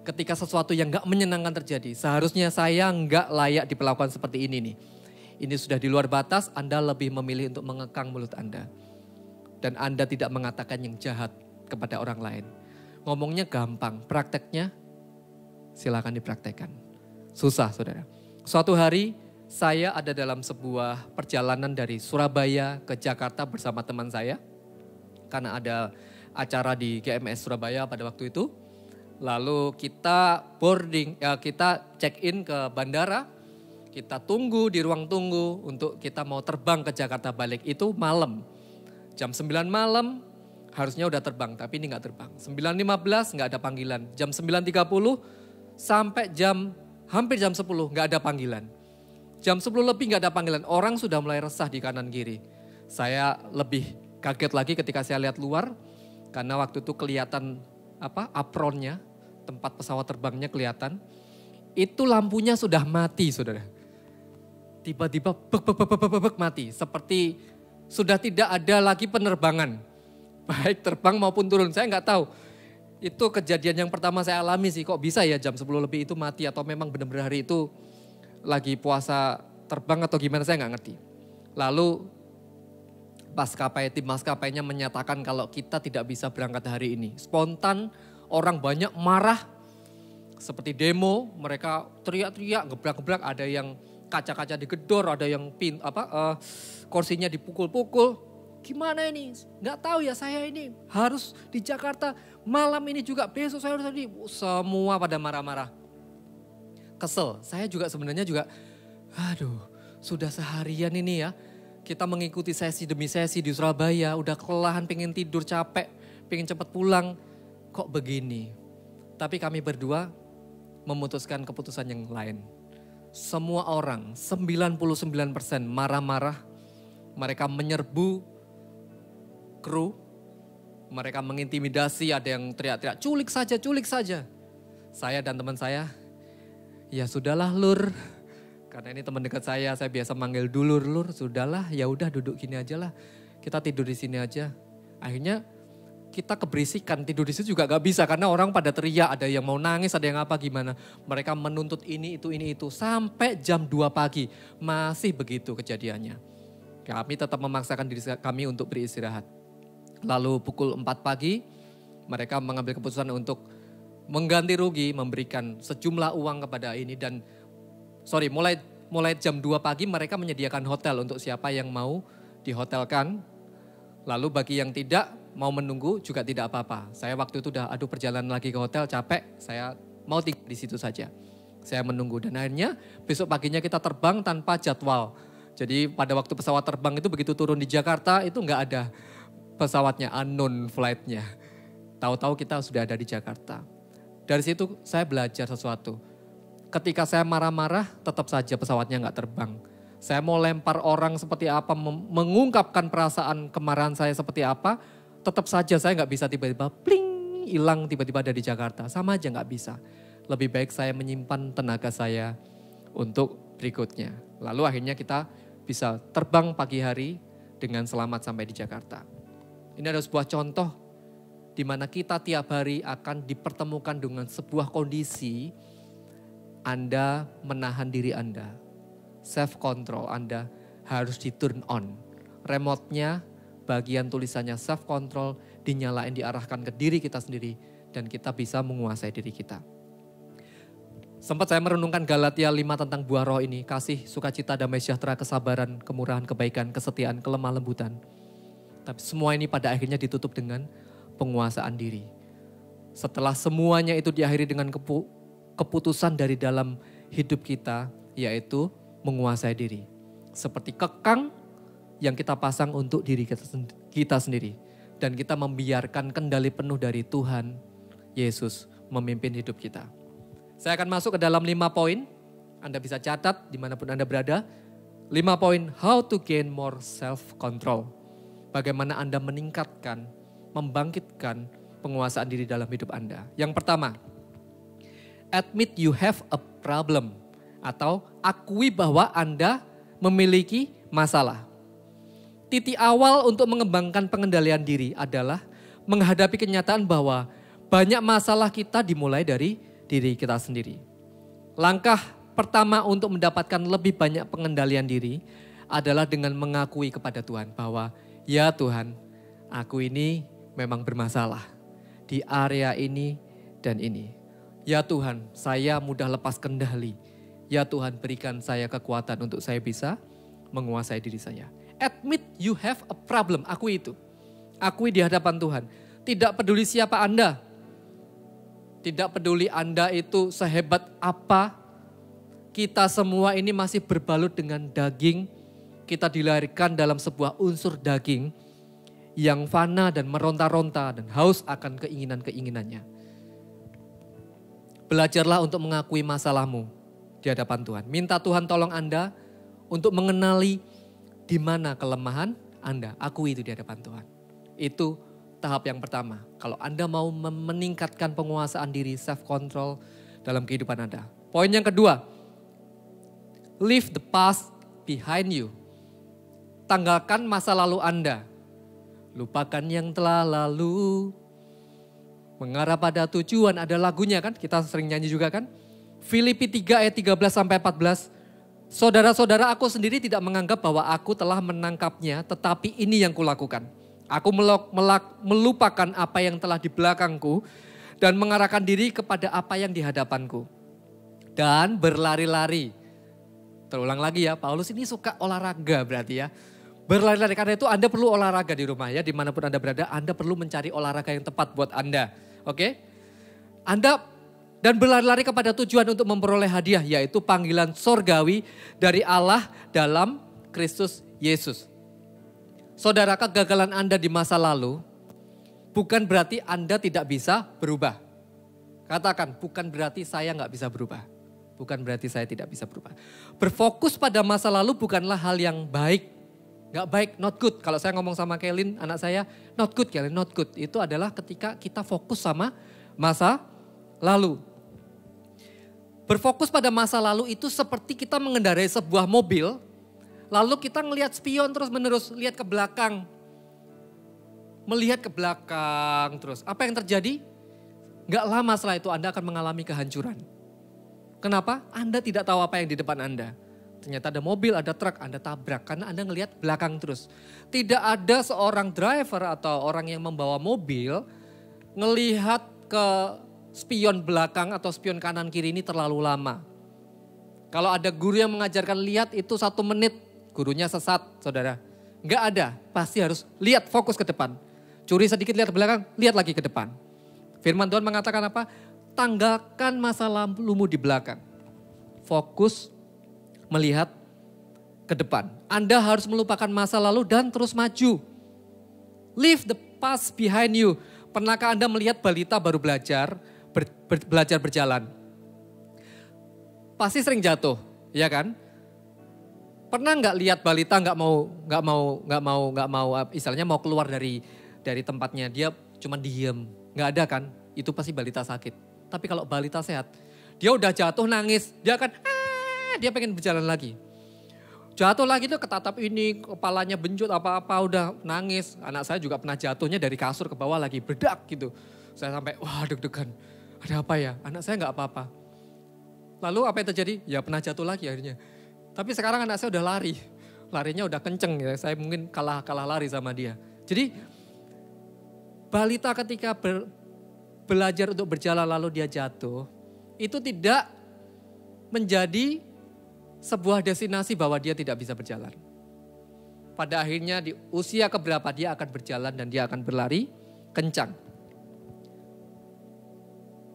Speaker 6: Ketika sesuatu yang gak menyenangkan terjadi, seharusnya saya gak layak diperlakukan seperti ini nih. Ini sudah di luar batas, Anda lebih memilih untuk mengekang mulut Anda. Dan Anda tidak mengatakan yang jahat kepada orang lain. Ngomongnya gampang, prakteknya silakan dipraktekkan. Susah saudara. Suatu hari saya ada dalam sebuah perjalanan dari Surabaya ke Jakarta bersama teman saya. Karena ada acara di GMS Surabaya pada waktu itu. Lalu kita kita check in ke bandara, kita tunggu di ruang tunggu untuk kita mau terbang ke Jakarta balik. Itu malam, jam 9 malam harusnya udah terbang tapi ini gak terbang. 9.15 gak ada panggilan, jam 9.30 sampai hampir jam 10 gak ada panggilan. Jam 10 lebih gak ada panggilan, orang sudah mulai resah di kanan kiri. Saya lebih kaget lagi ketika saya lihat luar karena waktu itu kelihatan apronnya, tempat pesawat terbangnya kelihatan. Itu lampunya sudah mati saudara. Tiba-tiba bek mati. Seperti sudah tidak ada lagi penerbangan. Baik terbang maupun turun, saya nggak tahu. Itu kejadian yang pertama saya alami sih, kok bisa ya jam 10 lebih itu mati atau memang benar-benar hari itu lagi puasa terbang atau gimana saya nggak ngerti. Lalu tim maskapainya menyatakan kalau kita tidak bisa berangkat hari ini. Spontan orang banyak marah seperti demo, mereka teriak-teriak, gebrak-gebrak, ada yang kaca-kaca digedor, ada yang kursinya dipukul-pukul. Gimana ini? Nggak tahu ya saya ini harus di Jakarta malam ini juga, besok saya harus tadi. Semua pada marah-marah. Kesel, saya juga sebenarnya sudah seharian ini ya. Kita mengikuti sesi demi sesi di Surabaya, udah kelelahan, pengen tidur, capek, pengen cepat pulang. Kok begini? Tapi kami berdua memutuskan keputusan yang lain. Semua orang, 99% marah-marah. Mereka menyerbu kru. Mereka mengintimidasi, ada yang teriak-teriak, culik saja. Saya dan teman saya, ya sudahlah Lur. Karena ini teman dekat saya biasa manggil dulur, Lur, sudahlah, ya udah duduk gini aja lah. Kita tidur di sini aja. Akhirnya kita keberisikan, tidur di situ juga gak bisa karena orang pada teriak, ada yang mau nangis, ada yang apa gimana. Mereka menuntut ini itu, sampai jam 2 pagi. Masih begitu kejadiannya. Kami tetap memaksakan diri kami untuk beristirahat. Lalu pukul 4 pagi mereka mengambil keputusan untuk mengganti rugi, memberikan sejumlah uang kepada ini dan mulai jam 2 pagi mereka menyediakan hotel untuk siapa yang mau dihotelkan. Lalu bagi yang tidak mau menunggu juga tidak apa-apa. Saya waktu itu udah perjalanan lagi ke hotel, capek, saya mau tinggal di situ saja. Saya menunggu dan akhirnya besok paginya kita terbang tanpa jadwal. Jadi pada waktu pesawat terbang itu begitu turun di Jakarta itu nggak ada pesawatnya, unknown flight-nya. Tahu-tahu kita sudah ada di Jakarta. Dari situ saya belajar sesuatu. Ketika saya marah-marah tetap saja pesawatnya nggak terbang. Saya mau lempar orang seperti apa, mengungkapkan perasaan kemarahan saya seperti apa, tetap saja saya nggak bisa tiba-tiba pling, hilang tiba-tiba ada di Jakarta. Sama aja nggak bisa. Lebih baik saya menyimpan tenaga saya untuk berikutnya. Lalu akhirnya kita bisa terbang pagi hari dengan selamat sampai di Jakarta. Ini adalah sebuah contoh di mana kita tiap hari akan dipertemukan dengan sebuah kondisi Anda menahan diri Anda. Self control Anda harus di turn on. Remote-nya bagian tulisannya self control dinyalain, diarahkan ke diri kita sendiri dan kita bisa menguasai diri kita. Sempat saya merenungkan Galatia 5 tentang buah roh ini. Kasih, sukacita, damai sejahtera, kesabaran, kemurahan, kebaikan, kesetiaan, kelemah lembutan. Tapi semua ini pada akhirnya ditutup dengan penguasaan diri. Setelah semuanya itu diakhiri dengan keputusan dari dalam hidup kita, yaitu menguasai diri. Seperti kekang yang kita pasang untuk diri kita sendiri. Dan kita membiarkan kendali penuh dari Tuhan Yesus memimpin hidup kita. Saya akan masuk ke dalam 5 poin. Anda bisa catat dimanapun Anda berada. 5 poin, how to gain more self-control. Bagaimana Anda meningkatkan, membangkitkan penguasaan diri dalam hidup Anda. Yang pertama, admit you have a problem. Atau akui bahwa Anda memiliki masalah. Titik awal untuk mengembangkan pengendalian diri adalah menghadapi kenyataan bahwa banyak masalah kita dimulai dari diri kita sendiri. Langkah pertama untuk mendapatkan lebih banyak pengendalian diri adalah dengan mengakui kepada Tuhan bahwa ya Tuhan, aku ini memang bermasalah di area ini dan ini. Ya Tuhan, saya mudah lepas kendali. Ya Tuhan, berikan saya kekuatan untuk saya bisa menguasai diri saya. Admit you have a problem, akui itu. Akui di hadapan Tuhan. Tidak peduli siapa Anda. Tidak peduli Anda itu sehebat apa, kita semua ini masih berbalut dengan daging. Kita dilahirkan dalam sebuah unsur daging yang fana dan meronta-ronta dan haus akan keinginan-keinginannya. Belajarlah untuk mengakui masalahmu di hadapan Tuhan. Minta Tuhan tolong Anda untuk mengenali di mana kelemahan Anda. Akui itu di hadapan Tuhan. Itu tahap yang pertama. Kalau Anda mau meningkatkan penguasaan diri, self-control dalam kehidupan Anda. Poin yang kedua, leave the past behind you. Tanggalkan masa lalu Anda. Lupakan yang telah lalu. Mengarah pada tujuan, ada lagunya kan, kita sering nyanyi juga kan. Filipi 3 ayat 13-14. Saudara-saudara, aku sendiri tidak menganggap bahwa aku telah menangkapnya, tetapi ini yang kulakukan. Aku melupakan apa yang telah di belakangku dan mengarahkan diri kepada apa yang di hadapanku. Dan berlari-lari. Terulang lagi ya, Paulus ini suka olahraga berarti ya. Berlari-lari, karena itu Anda perlu olahraga di rumah ya. Dimanapun Anda berada, Anda perlu mencari olahraga yang tepat buat Anda. Oke? Anda dan berlari-lari kepada tujuan untuk memperoleh hadiah, yaitu panggilan sorgawi dari Allah dalam Kristus Yesus. Saudara, kegagalan Anda di masa lalu bukan berarti Anda tidak bisa berubah. Katakan, bukan berarti saya nggak bisa berubah. Bukan berarti saya tidak bisa berubah. Berfokus pada masa lalu bukanlah hal yang baik. Nggak baik, not good. Kalau saya ngomong sama Kelin, anak saya, not good Kelin, not good. Itu adalah ketika kita fokus sama masa lalu. Berfokus pada masa lalu itu seperti kita mengendarai sebuah mobil, lalu kita ngelihat spion terus menerus, lihat ke belakang. Melihat ke belakang terus. Apa yang terjadi? Nggak lama setelah itu Anda akan mengalami kehancuran. Kenapa? Anda tidak tahu apa yang di depan Anda. Ternyata ada mobil, ada truk, Anda tabrak karena Anda ngelihat belakang terus. Tidak ada seorang driver atau orang yang membawa mobil ngelihat ke spion belakang atau spion kanan kiri ini terlalu lama. Kalau ada guru yang mengajarkan lihat itu 1 menit, gurunya sesat, saudara. Enggak ada, pasti harus lihat fokus ke depan. Curi sedikit lihat ke belakang, lihat lagi ke depan. Firman Tuhan mengatakan apa? Tanggalkan masa lalumu di belakang. Fokus melihat ke depan. Anda harus melupakan masa lalu dan terus maju. Leave the past behind you. Pernahkah Anda melihat balita baru belajar, belajar berjalan? Pasti sering jatuh, ya kan? Pernah nggak lihat balita nggak mau, istilahnya mau keluar dari tempatnya, dia cuma diem, nggak ada kan? Itu pasti balita sakit. Tapi kalau balita sehat, dia udah jatuh nangis, dia akan dia pengen berjalan lagi. Jatuh lagi tuh ketatap ini, kepalanya benjut apa-apa udah nangis. Anak saya juga pernah jatuhnya dari kasur ke bawah lagi, bedak gitu. Saya sampai wah deg-degan, ada apa ya? Anak saya nggak apa-apa. Lalu apa yang terjadi? Ya pernah jatuh lagi akhirnya. Tapi sekarang anak saya udah lari, larinya udah kenceng ya. Saya mungkin kalah lari sama dia. Jadi balita ketika belajar untuk berjalan lalu dia jatuh, itu tidak menjadi sebuah destinasi bahwa dia tidak bisa berjalan. Pada akhirnya di usia keberapa dia akan berjalan dan dia akan berlari kencang.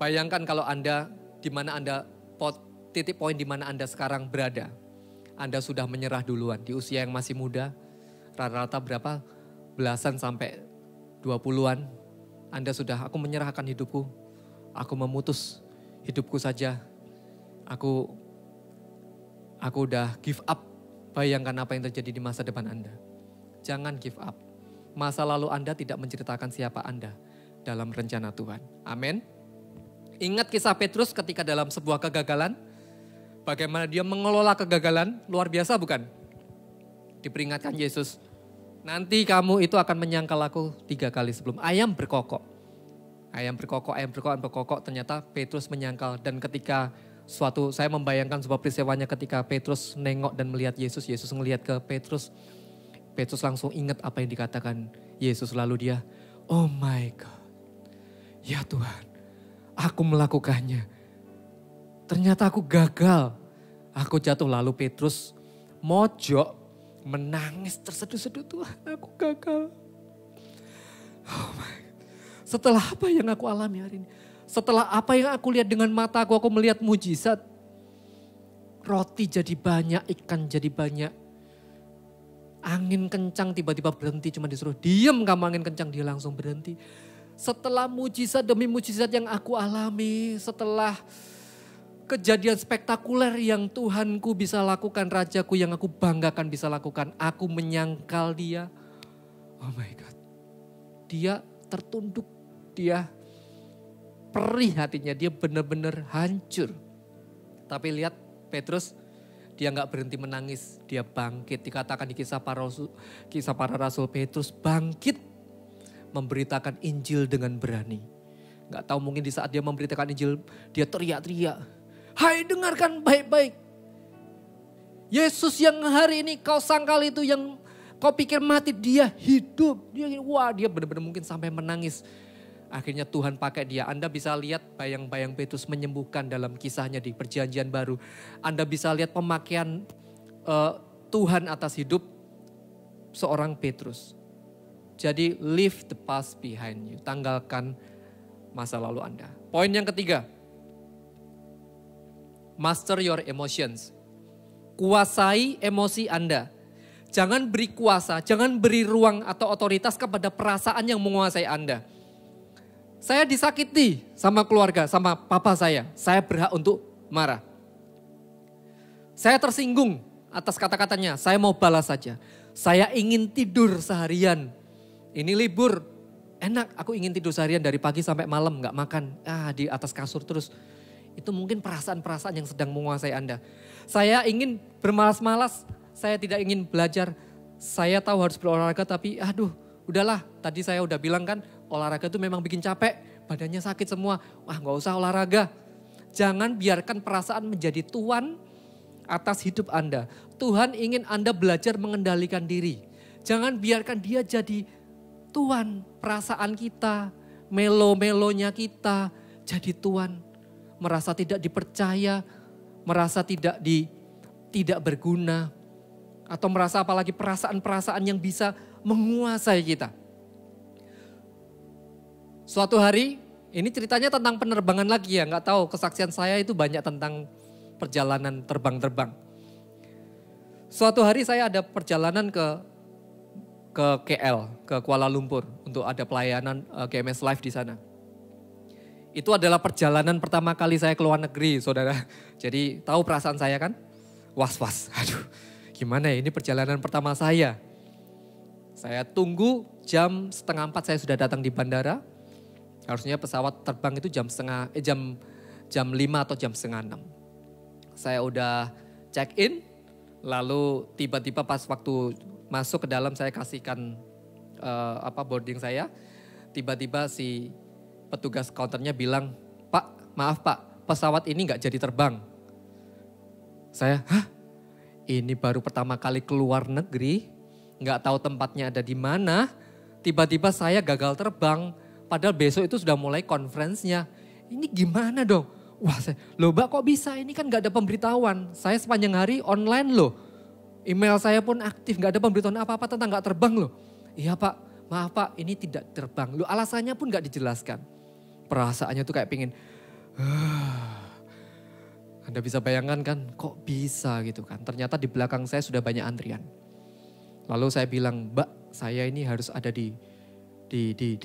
Speaker 6: Bayangkan kalau Anda, di mana Anda, titik poin di mana Anda sekarang berada. Anda sudah menyerah duluan di usia yang masih muda. Rata-rata berapa? Belasan sampai 20-an. Anda sudah, aku menyerahkan hidupku. Aku memutus hidupku saja. Aku udah give up. Bayangkan apa yang terjadi di masa depan Anda. Jangan give up. Masa lalu Anda tidak menceritakan siapa Anda dalam rencana Tuhan. Amin. Ingat kisah Petrus ketika dalam sebuah kegagalan. Bagaimana dia mengelola kegagalan, luar biasa bukan? Diperingatkan Yesus. Nanti kamu itu akan menyangkal aku 3 kali sebelum ayam berkokok. Ayam berkokok. Ternyata Petrus menyangkal dan ketika saya membayangkan sebuah peristiwanya ketika Petrus nengok dan melihat Yesus. Yesus ngelihat ke Petrus. Petrus langsung ingat apa yang dikatakan Yesus. Lalu dia, oh my God. Ya Tuhan, aku melakukannya. Ternyata aku gagal. Aku jatuh lalu Petrus mojok menangis terseduh-seduh. Tuhan aku gagal. Oh my God. Setelah apa yang aku alami hari ini. Setelah apa yang aku lihat dengan mataku, aku melihat mujizat. Roti jadi banyak, ikan jadi banyak. Angin kencang tiba-tiba berhenti, cuma disuruh diam kamu angin kencang, dia langsung berhenti. Setelah mujizat demi mujizat yang aku alami, setelah kejadian spektakuler yang Tuhanku bisa lakukan, Rajaku yang aku banggakan bisa lakukan, aku menyangkal dia. Oh my God, dia tertunduk, dia perih hatinya, dia benar-benar hancur. Tapi lihat Petrus, dia nggak berhenti menangis, dia bangkit. Dikatakan di kisah para rasul, Petrus bangkit memberitakan Injil dengan berani. Nggak tahu mungkin di saat dia memberitakan Injil, dia teriak-teriak, hai dengarkan baik-baik. Yesus yang hari ini kau sangkal itu, yang kau pikir mati, dia hidup. Dia benar-benar mungkin sampai menangis. Akhirnya Tuhan pakai dia. Anda bisa lihat bayang-bayang Petrus menyembuhkan dalam kisahnya di Perjanjian Baru. Anda bisa lihat pemakaian Tuhan atas hidup seorang Petrus. Jadi leave the past behind you. Tanggalkan masa lalu Anda. Poin yang ketiga. Master your emotions. Kuasai emosi Anda. Jangan beri kuasa, jangan beri ruang atau otoritas kepada perasaan yang menguasai Anda. Saya disakiti sama keluarga, sama papa saya berhak untuk marah. Saya tersinggung atas kata-katanya, saya mau balas saja. Saya ingin tidur seharian, ini libur, enak aku ingin tidur seharian dari pagi sampai malam gak makan, di atas kasur terus. Itu mungkin perasaan-perasaan yang sedang menguasai Anda. Saya ingin bermalas-malas, saya tidak ingin belajar. Saya tahu harus berolahraga tapi udahlah. Tadi saya udah bilang kan olahraga itu memang bikin capek. Badannya sakit semua. Wah gak usah olahraga. Jangan biarkan perasaan menjadi tuan atas hidup Anda. Tuhan ingin Anda belajar mengendalikan diri. Jangan biarkan dia jadi tuan perasaan kita, melo-melonya kita jadi tuan. Merasa tidak dipercaya, merasa tidak berguna, atau merasa apalagi perasaan-perasaan yang bisa menguasai kita. Suatu hari, ini ceritanya tentang penerbangan lagi ya, nggak tahu kesaksian saya itu banyak tentang perjalanan terbang-terbang. Suatu hari saya ada perjalanan ke KL, ke Kuala Lumpur untuk ada pelayanan GMS Live di sana. Itu adalah perjalanan pertama kali saya ke luar negeri, saudara. Jadi tahu perasaan saya kan? Was-was, aduh gimana ya ini perjalanan pertama saya. Saya tunggu jam 3:30 saya sudah datang di bandara. Harusnya pesawat terbang itu jam 5 atau jam 5:30. Saya udah check in, lalu tiba-tiba pas waktu masuk ke dalam saya kasihkan boarding saya. Tiba-tiba si petugas counternya bilang, "Pak, maaf Pak, pesawat ini nggak jadi terbang." Saya, "Hah? Ini baru pertama kali keluar negeri, nggak tahu tempatnya ada di mana. Tiba-tiba saya gagal terbang, padahal besok itu sudah mulai conference-nya. Ini gimana dong?" Wah, loh Mbak kok bisa? Ini kan nggak ada pemberitahuan. Saya sepanjang hari online loh. Email saya pun aktif, nggak ada pemberitahuan apa-apa tentang nggak terbang loh. "Iya Pak, maaf Pak, ini tidak terbang." Loh alasannya pun nggak dijelaskan. Perasaannya tuh kayak pingin, Anda bisa bayangkan kan kok bisa gitu kan. Ternyata di belakang saya sudah banyak antrian. Lalu saya bilang, "Mbak, saya ini harus ada di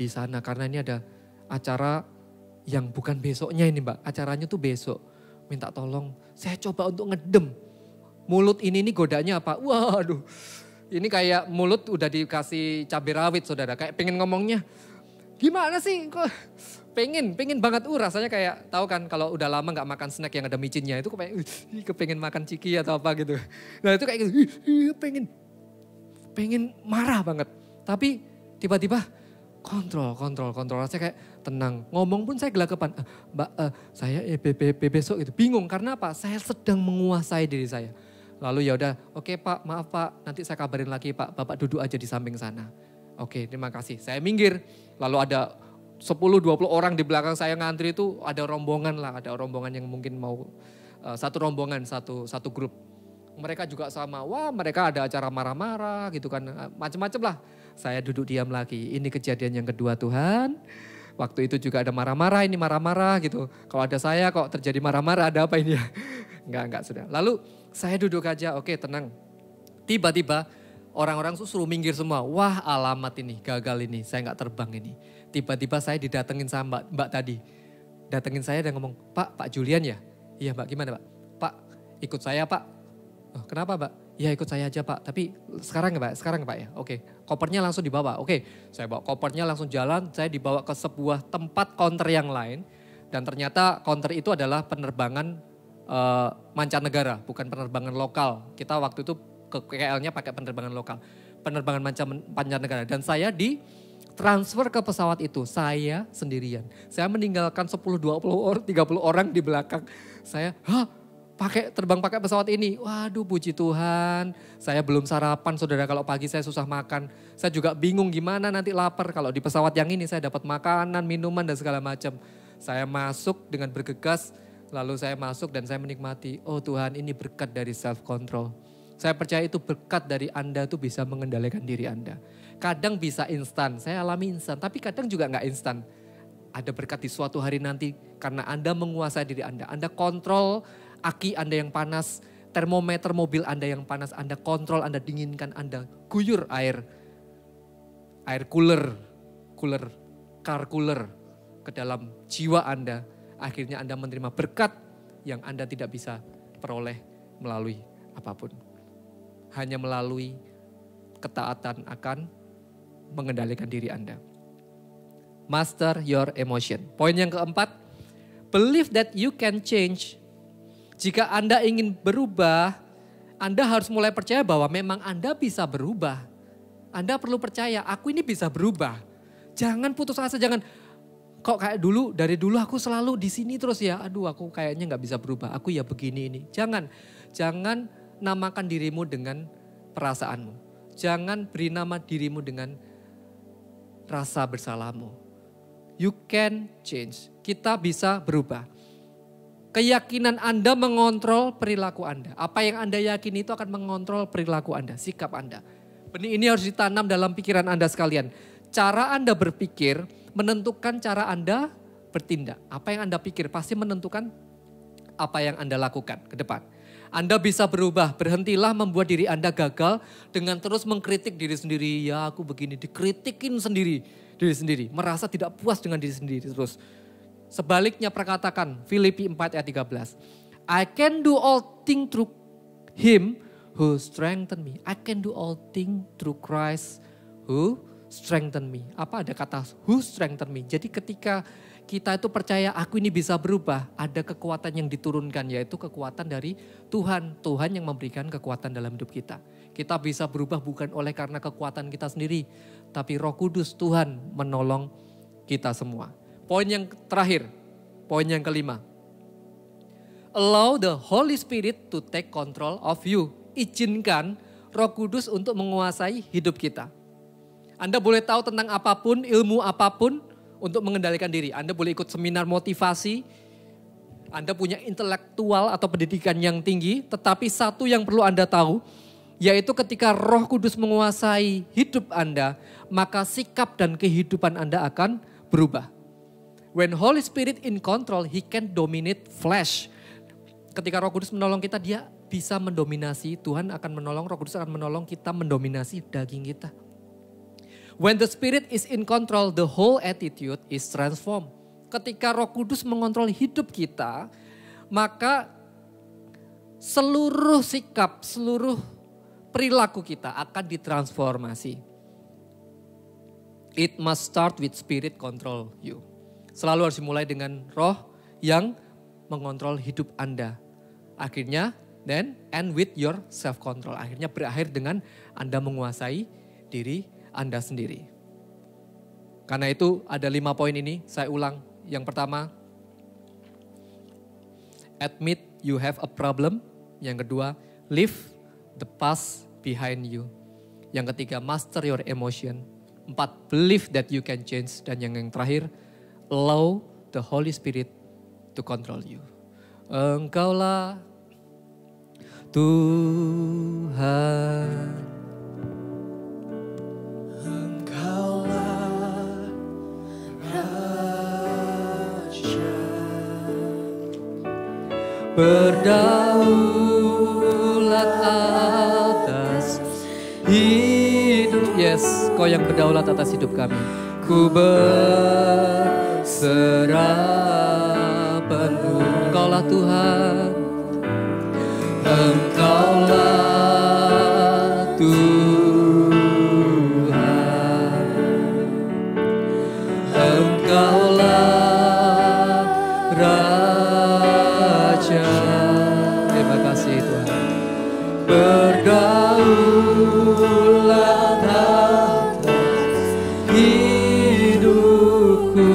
Speaker 6: sana karena ini ada acara yang bukan besoknya ini Mbak. Acaranya tuh besok. Minta tolong." Saya coba untuk ngedem. Mulut ini godanya apa? Waduh. Ini kayak mulut udah dikasih cabai rawit saudara. Kayak pengen ngomongnya, gimana sih kok pengen banget rasanya kayak tahu kan kalau udah lama gak makan snack yang ada micinnya itu kepengen makan ciki atau apa gitu. Nah itu kayak gitu, pengen marah banget. Tapi tiba-tiba kontrol rasanya kayak tenang. Ngomong pun saya gelagapan, "Mbak saya besok itu." Bingung karena apa? Saya sedang menguasai diri saya. Lalu ya udah, "Oke Pak, maaf Pak, nanti saya kabarin lagi Pak, Bapak duduk aja di samping sana." "Oke, terima kasih." Saya minggir, lalu ada 10-20 orang di belakang saya ngantri itu ada rombongan yang mungkin mau satu rombongan, satu grup. Mereka juga sama, wah mereka ada acara marah-marah gitu kan, macam-macam lah. Saya duduk diam lagi, ini kejadian yang kedua Tuhan. Waktu itu juga ada marah-marah, ini marah-marah gitu. Kalau ada saya kok terjadi marah-marah, ada apa ini ya? Enggak sudah. Lalu saya duduk aja, oke tenang. Tiba-tiba orang-orang suruh minggir semua. Wah alamat ini, gagal ini, saya nggak terbang ini. Tiba-tiba saya didatengin sama mbak tadi. Datengin saya dan ngomong, Pak Julian ya? Iya Mbak, gimana Pak? Pak ikut saya Pak. Oh, kenapa Mbak? Ya ikut saya aja Pak, tapi sekarang ya Pak ya? Oke, kopernya langsung dibawa. Oke, saya bawa kopernya langsung jalan, saya dibawa ke sebuah tempat counter yang lain. Dan ternyata counter itu adalah penerbangan mancanegara, bukan penerbangan lokal. Kita waktu itu ke KL-nya pakai penerbangan lokal, penerbangan mancanegara. Dan saya transfer ke pesawat itu, saya sendirian. Saya meninggalkan 10, 20 orang, 30 orang di belakang. Saya, terbang pakai pesawat ini. Waduh puji Tuhan, saya belum sarapan saudara, kalau pagi saya susah makan. Saya juga bingung gimana nanti lapar, kalau di pesawat yang ini saya dapat makanan, minuman dan segala macam. Saya masuk dengan bergegas, lalu saya masuk dan saya menikmati. Oh Tuhan, ini berkat dari self control. Saya percaya itu berkat dari Anda tuh bisa mengendalikan diri Anda. Kadang bisa instan, saya alami instan, tapi kadang juga gak instan. Ada berkat di suatu hari nanti karena Anda menguasai diri Anda. Anda kontrol aki Anda yang panas, termometer mobil Anda yang panas, Anda kontrol, Anda dinginkan, Anda guyur air cooler ke dalam jiwa Anda. Akhirnya Anda menerima berkat yang Anda tidak bisa peroleh melalui apapun. Hanya melalui ketaatan akan mengendalikan diri Anda. Master your emotion. Poin yang keempat, believe that you can change. Jika Anda ingin berubah, Anda harus mulai percaya bahwa memang Anda bisa berubah. Anda perlu percaya, aku ini bisa berubah. Jangan putus asa, jangan kok kayak dulu, dari dulu aku selalu di sini terus ya. Aduh aku kayaknya gak bisa berubah, aku ya begini ini. Jangan namakan dirimu dengan perasaanmu. Jangan beri nama dirimu dengan rasa bersalahmu. You can change. Kita bisa berubah. Keyakinan Anda mengontrol perilaku Anda. Apa yang Anda yakini itu akan mengontrol perilaku Anda, sikap Anda. Benih ini harus ditanam dalam pikiran Anda sekalian. Cara Anda berpikir menentukan cara Anda bertindak. Apa yang Anda pikir pasti menentukan apa yang Anda lakukan ke depan. Anda bisa berubah, berhentilah membuat diri Anda gagal dengan terus mengkritik diri sendiri. Ya aku begini, dikritikin diri sendiri. Merasa tidak puas dengan diri sendiri terus. Sebaliknya perkatakan Filipi 4 ayat 13. I can do all things through him who strengthen me. I can do all things through Christ who strengthen me. Apa ada kata who strengthen me. Jadi ketika kita itu percaya aku ini bisa berubah, ada kekuatan yang diturunkan, yaitu kekuatan dari Tuhan. Tuhan yang memberikan kekuatan dalam hidup kita. Kita bisa berubah bukan oleh karena kekuatan kita sendiri, tapi Roh Kudus Tuhan menolong kita semua. Poin yang terakhir, poin yang kelima. Allow the Holy Spirit to take control of you. Izinkan Roh Kudus untuk menguasai hidup kita. Anda boleh tahu tentang apapun, ilmu apapun untuk mengendalikan diri. Anda boleh ikut seminar motivasi, Anda punya intelektual atau pendidikan yang tinggi, tetapi satu yang perlu Anda tahu, yaitu ketika Roh Kudus menguasai hidup Anda, maka sikap dan kehidupan Anda akan berubah. When Holy Spirit in control, He can dominate flesh. Ketika Roh Kudus menolong kita, Dia bisa mendominasi. Tuhan akan menolong, Roh Kudus akan menolong kita mendominasi daging kita. When the Spirit is in control, the whole attitude is transformed. Ketika Roh Kudus mengontrol hidup kita, maka seluruh sikap, seluruh perilaku kita akan ditransformasi. It must start with Spirit control you. Selalu harus dimulai dengan Roh yang mengontrol hidup Anda. Akhirnya, then end with your self control. Akhirnya berakhir dengan Anda menguasai diri Anda sendiri. Karena itu ada 5 poin ini, saya ulang. Yang pertama, admit you have a problem. Yang kedua, leave the past behind you. Yang ketiga, master your emotion. 4, believe that you can change. Dan yang terakhir, allow the Holy Spirit to control you. Engkaulah Tuhan. Berdaulat atas hidup. Yes, Kau yang berdaulat atas hidup kami. Ku berserah penuh. Engkaulah Tuhan. Engkaulah Tuhan. Engkaulah Terima kasih Tuhan. Berdaulat atas hidupku,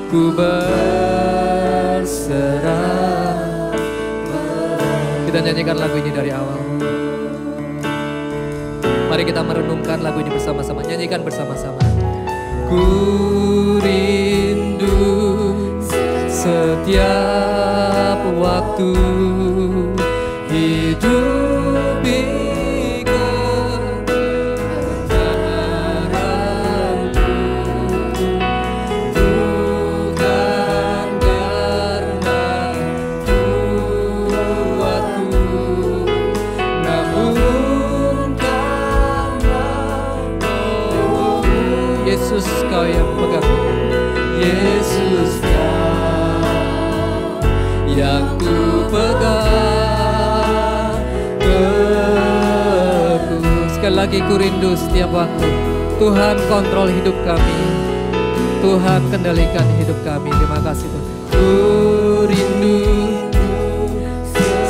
Speaker 6: ku berserah. Kita nyanyikan lagu ini dari awal. Mari kita merenungkan lagu ini bersama-sama. Nyanyikan bersama-sama. Ku rindu setiap waktu hidup di kebenaran-Mu, bukan karena kuatku, namun karena Roh-Mu. Yesus, Kau yang pegang. Yesus, yang ku pegang teguh. Sekali lagi ku rindu setiap waktu. Tuhan kontrol hidup kami. Tuhan kendalikan hidup kami. Terima kasih Tuhan. Ku rindu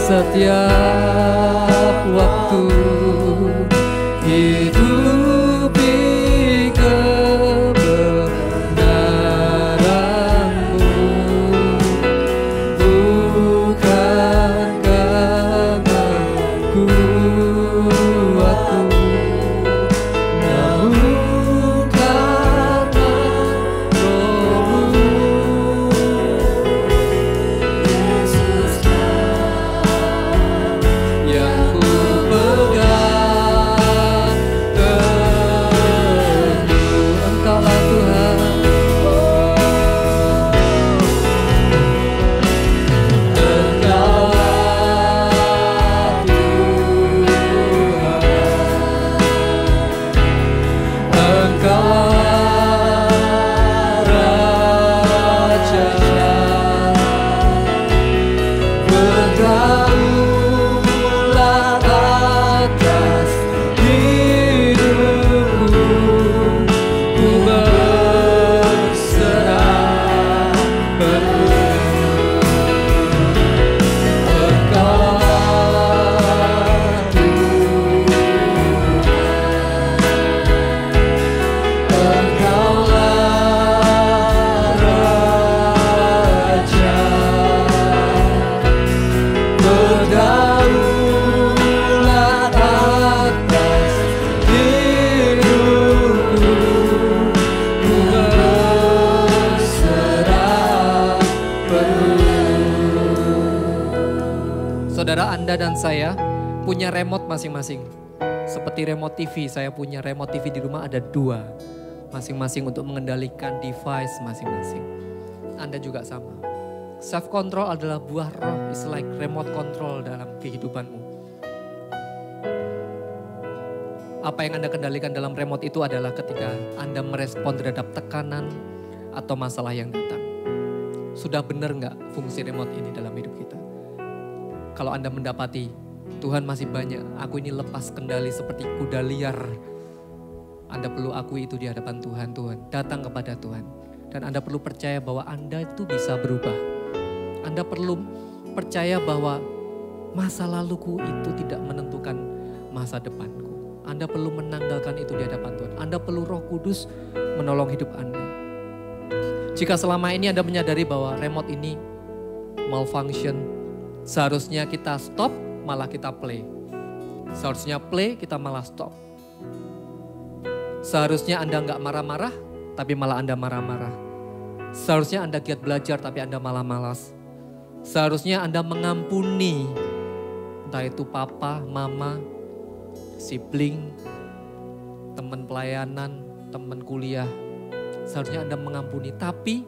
Speaker 6: setiap waktu hidup di kebenaran. Saudara, Anda dan saya punya remote masing-masing. Seperti remote TV, saya punya remote TV di rumah ada 2. Masing-masing untuk mengendalikan device masing-masing. Anda juga sama. Self control adalah buah roh, is like remote control dalam kehidupanmu. Apa yang Anda kendalikan dalam remote itu adalah ketika Anda merespon terhadap tekanan atau masalah yang datang. Sudah benar nggak fungsi remote ini dalam hidup kita? Kalau Anda mendapati Tuhan masih banyak, aku ini lepas kendali seperti kuda liar. Anda perlu akui itu di hadapan Tuhan. Tuhan, datang kepada Tuhan. Dan Anda perlu percaya bahwa Anda itu bisa berubah. Anda perlu percaya bahwa masa laluku itu tidak menentukan masa depanku. Anda perlu menanggalkan itu di hadapan Tuhan. Anda perlu Roh Kudus menolong hidup Anda. Jika selama ini Anda menyadari bahwa remote ini malfunction, seharusnya kita stop, malah kita play. Seharusnya play, kita malah stop. Seharusnya Anda nggak marah-marah, tapi malah Anda marah-marah. Seharusnya Anda giat belajar, tapi Anda malah malas. Seharusnya Anda mengampuni, entah itu papa, mama, sibling, teman pelayanan, teman kuliah. Seharusnya Anda mengampuni, tapi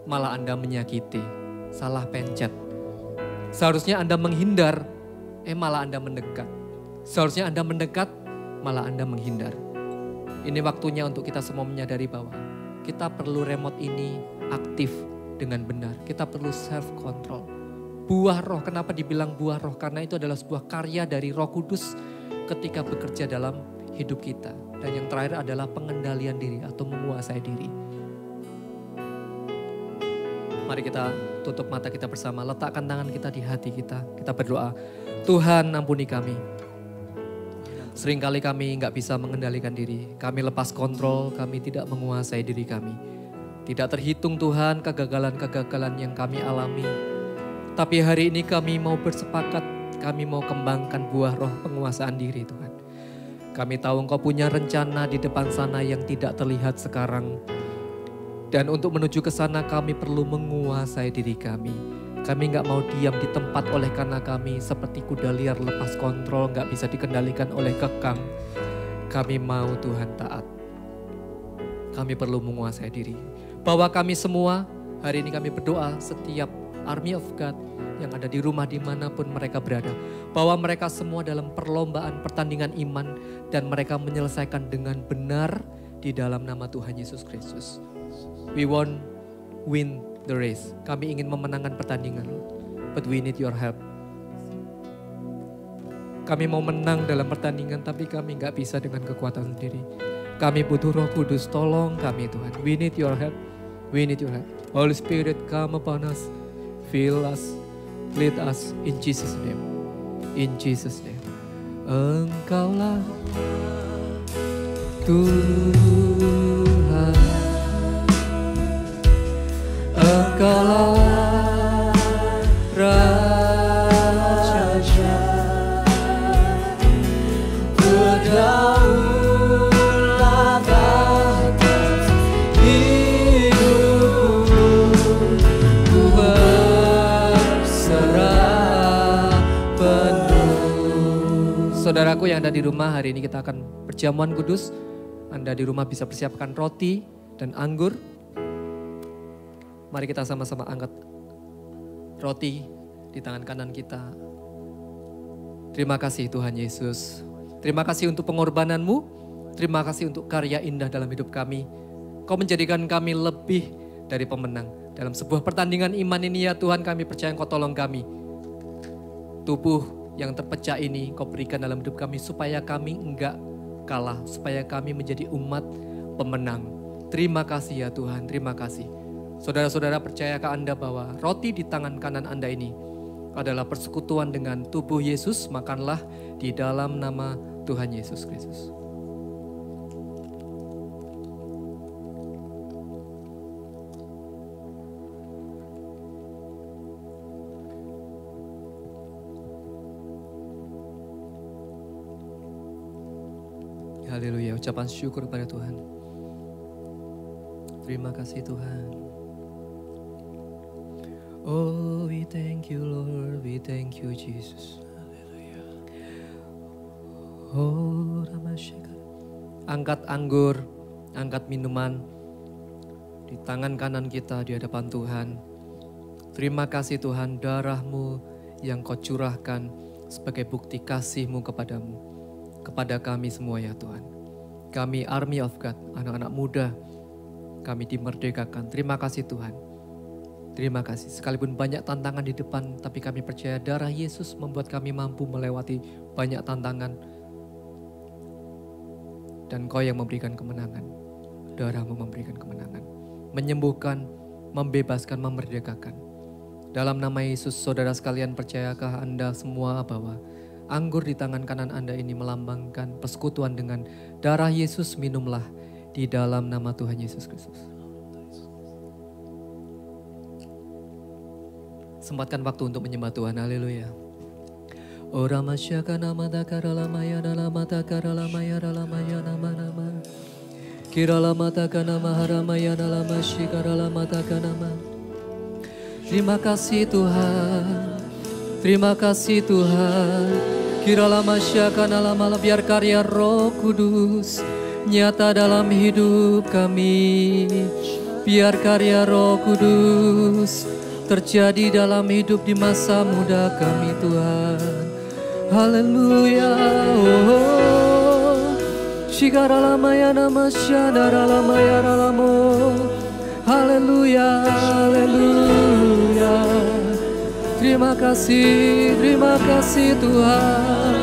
Speaker 6: malah Anda menyakiti, salah pencet. Seharusnya Anda menghindar, malah Anda mendekat. Seharusnya Anda mendekat, malah Anda menghindar. Ini waktunya untuk kita semua menyadari bahwa kita perlu remote ini aktif dengan benar. Kita perlu self control. Buah roh, kenapa dibilang buah roh? Karena itu adalah sebuah karya dari Roh Kudus ketika bekerja dalam hidup kita. Dan yang terakhir adalah pengendalian diri atau menguasai diri. Mari kita tutup mata kita bersama, letakkan tangan kita di hati kita. Kita berdoa, Tuhan ampuni kami. Seringkali kami nggak bisa mengendalikan diri. Kami lepas kontrol, kami tidak menguasai diri kami. Tidak terhitung Tuhan kegagalan-kegagalan yang kami alami. Tapi hari ini kami mau bersepakat, kami mau kembangkan buah roh penguasaan diri Tuhan. Kami tahu Engkau punya rencana di depan sana yang tidak terlihat sekarang. Dan untuk menuju ke sana kami perlu menguasai diri kami. Kami gak mau diam di tempat oleh karena kami seperti kuda liar lepas kontrol, gak bisa dikendalikan oleh kekang. Kami mau Tuhan taat. Kami perlu menguasai diri. Bahwa kami semua, hari ini kami berdoa setiap army of God yang ada di rumah dimanapun mereka berada. Bahwa mereka semua dalam perlombaan pertandingan iman dan mereka menyelesaikan dengan benar di dalam nama Tuhan Yesus Kristus. We won't win the race. Kami ingin memenangkan pertandingan, Lord. But we need your help. Kami mau menang dalam pertandingan, tapi kami gak bisa dengan kekuatan sendiri. Kami butuh Roh Kudus, tolong kami Tuhan. We need your help. We need your help. Holy Spirit, come upon us. Fill us. Lead us in Jesus' name. In Jesus' name. Engkaulah Tuhan. Engkaulah Raja, berdaulat atas hidupku, ku berserah penuh. Saudaraku yang ada di rumah, hari ini kita akan perjamuan kudus. Anda di rumah bisa persiapkan roti dan anggur. Mari kita sama-sama angkat roti di tangan kanan kita. Terima kasih Tuhan Yesus. Terima kasih untuk pengorbananmu. Terima kasih untuk karya indah dalam hidup kami. Kau menjadikan kami lebih dari pemenang. Dalam sebuah pertandingan iman ini ya Tuhan, kami percaya Kau tolong kami. Tubuh yang terpecah ini Kau berikan dalam hidup kami supaya kami enggak kalah. Supaya kami menjadi umat pemenang. Terima kasih ya Tuhan, terima kasih. Saudara-saudara, percayakah Anda bahwa roti di tangan kanan Anda ini adalah persekutuan dengan tubuh Yesus? Makanlah di dalam nama Tuhan Yesus Kristus. Haleluya, ucapan syukur kepada Tuhan. Terima kasih Tuhan. Oh, we thank you Lord, we thank you Jesus. Oh, Ramasyakara. Angkat anggur, angkat minuman di tangan kanan kita di hadapan Tuhan. Terima kasih Tuhan, darah-Mu yang Kau curahkan sebagai bukti kasih-Mu kepadamu, kepada kami semua ya Tuhan. Kami Army of God, anak-anak muda, kami dimerdekakan. Terima kasih Tuhan. Terima kasih. Sekalipun banyak tantangan di depan, tapi kami percaya darah Yesus membuat kami mampu melewati banyak tantangan. Dan Kau yang memberikan kemenangan. Darah-Mu memberikan kemenangan. Menyembuhkan, membebaskan, memerdekakan. Dalam nama Yesus, saudara sekalian, percayakah Anda semua bahwa anggur di tangan kanan Anda ini melambangkan persekutuan dengan darah Yesus? Minumlah di dalam nama Tuhan Yesus Kristus. Sempatkan waktu untuk menyembah Tuhan. Haleluya. Ora masyaka nama takara maya dalam takara lamaya dalam maya nama. Kira lama takana maharamaya dalam masyikara lama takana. Terima kasih Tuhan. Terima kasih Tuhan. Kira lama syakana lama, biar karya Roh Kudus nyata dalam hidup kami. Biar karya Roh Kudus terjadi dalam hidup di masa muda kami Tuhan. Haleluya. Oh, shikara lama ya nama syadara lama ya ralamo. Haleluya, haleluya. Terima kasih Tuhan.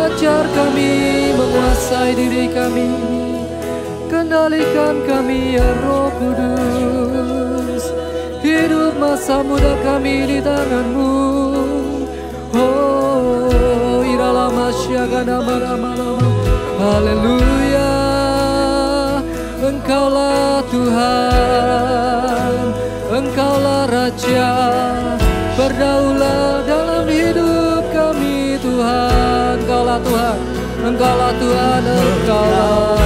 Speaker 6: Ajar kami menguasai diri kami. Kendalikan kami ya Roh Kudus. Hidup masa muda kami di tangan-Mu. Oh, iralama syagana marama-lama. Haleluya. Engkaulah Tuhan, Engkaulah Raja, berdaulat dalam hidup kami Tuhan. Engkaulah Tuhan, Engkaulah Tuhan, Engkaulah.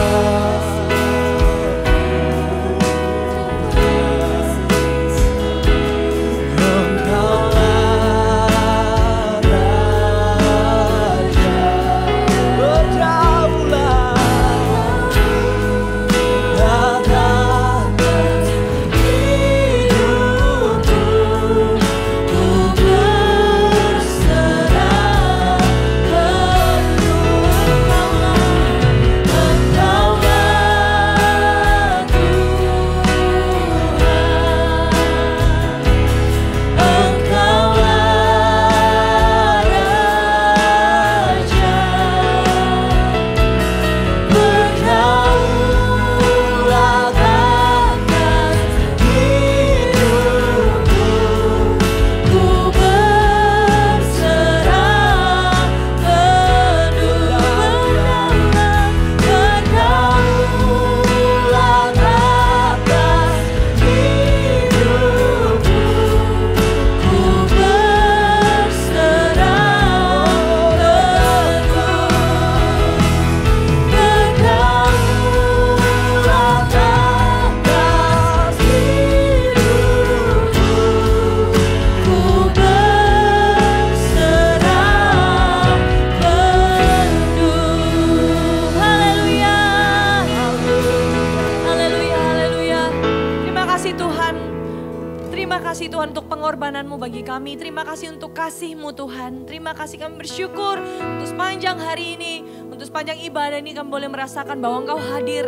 Speaker 2: Bagi kami, terima kasih untuk kasih-Mu Tuhan. Terima kasih, kami bersyukur untuk sepanjang hari ini, untuk sepanjang ibadah ini kami boleh merasakan bahwa Engkau hadir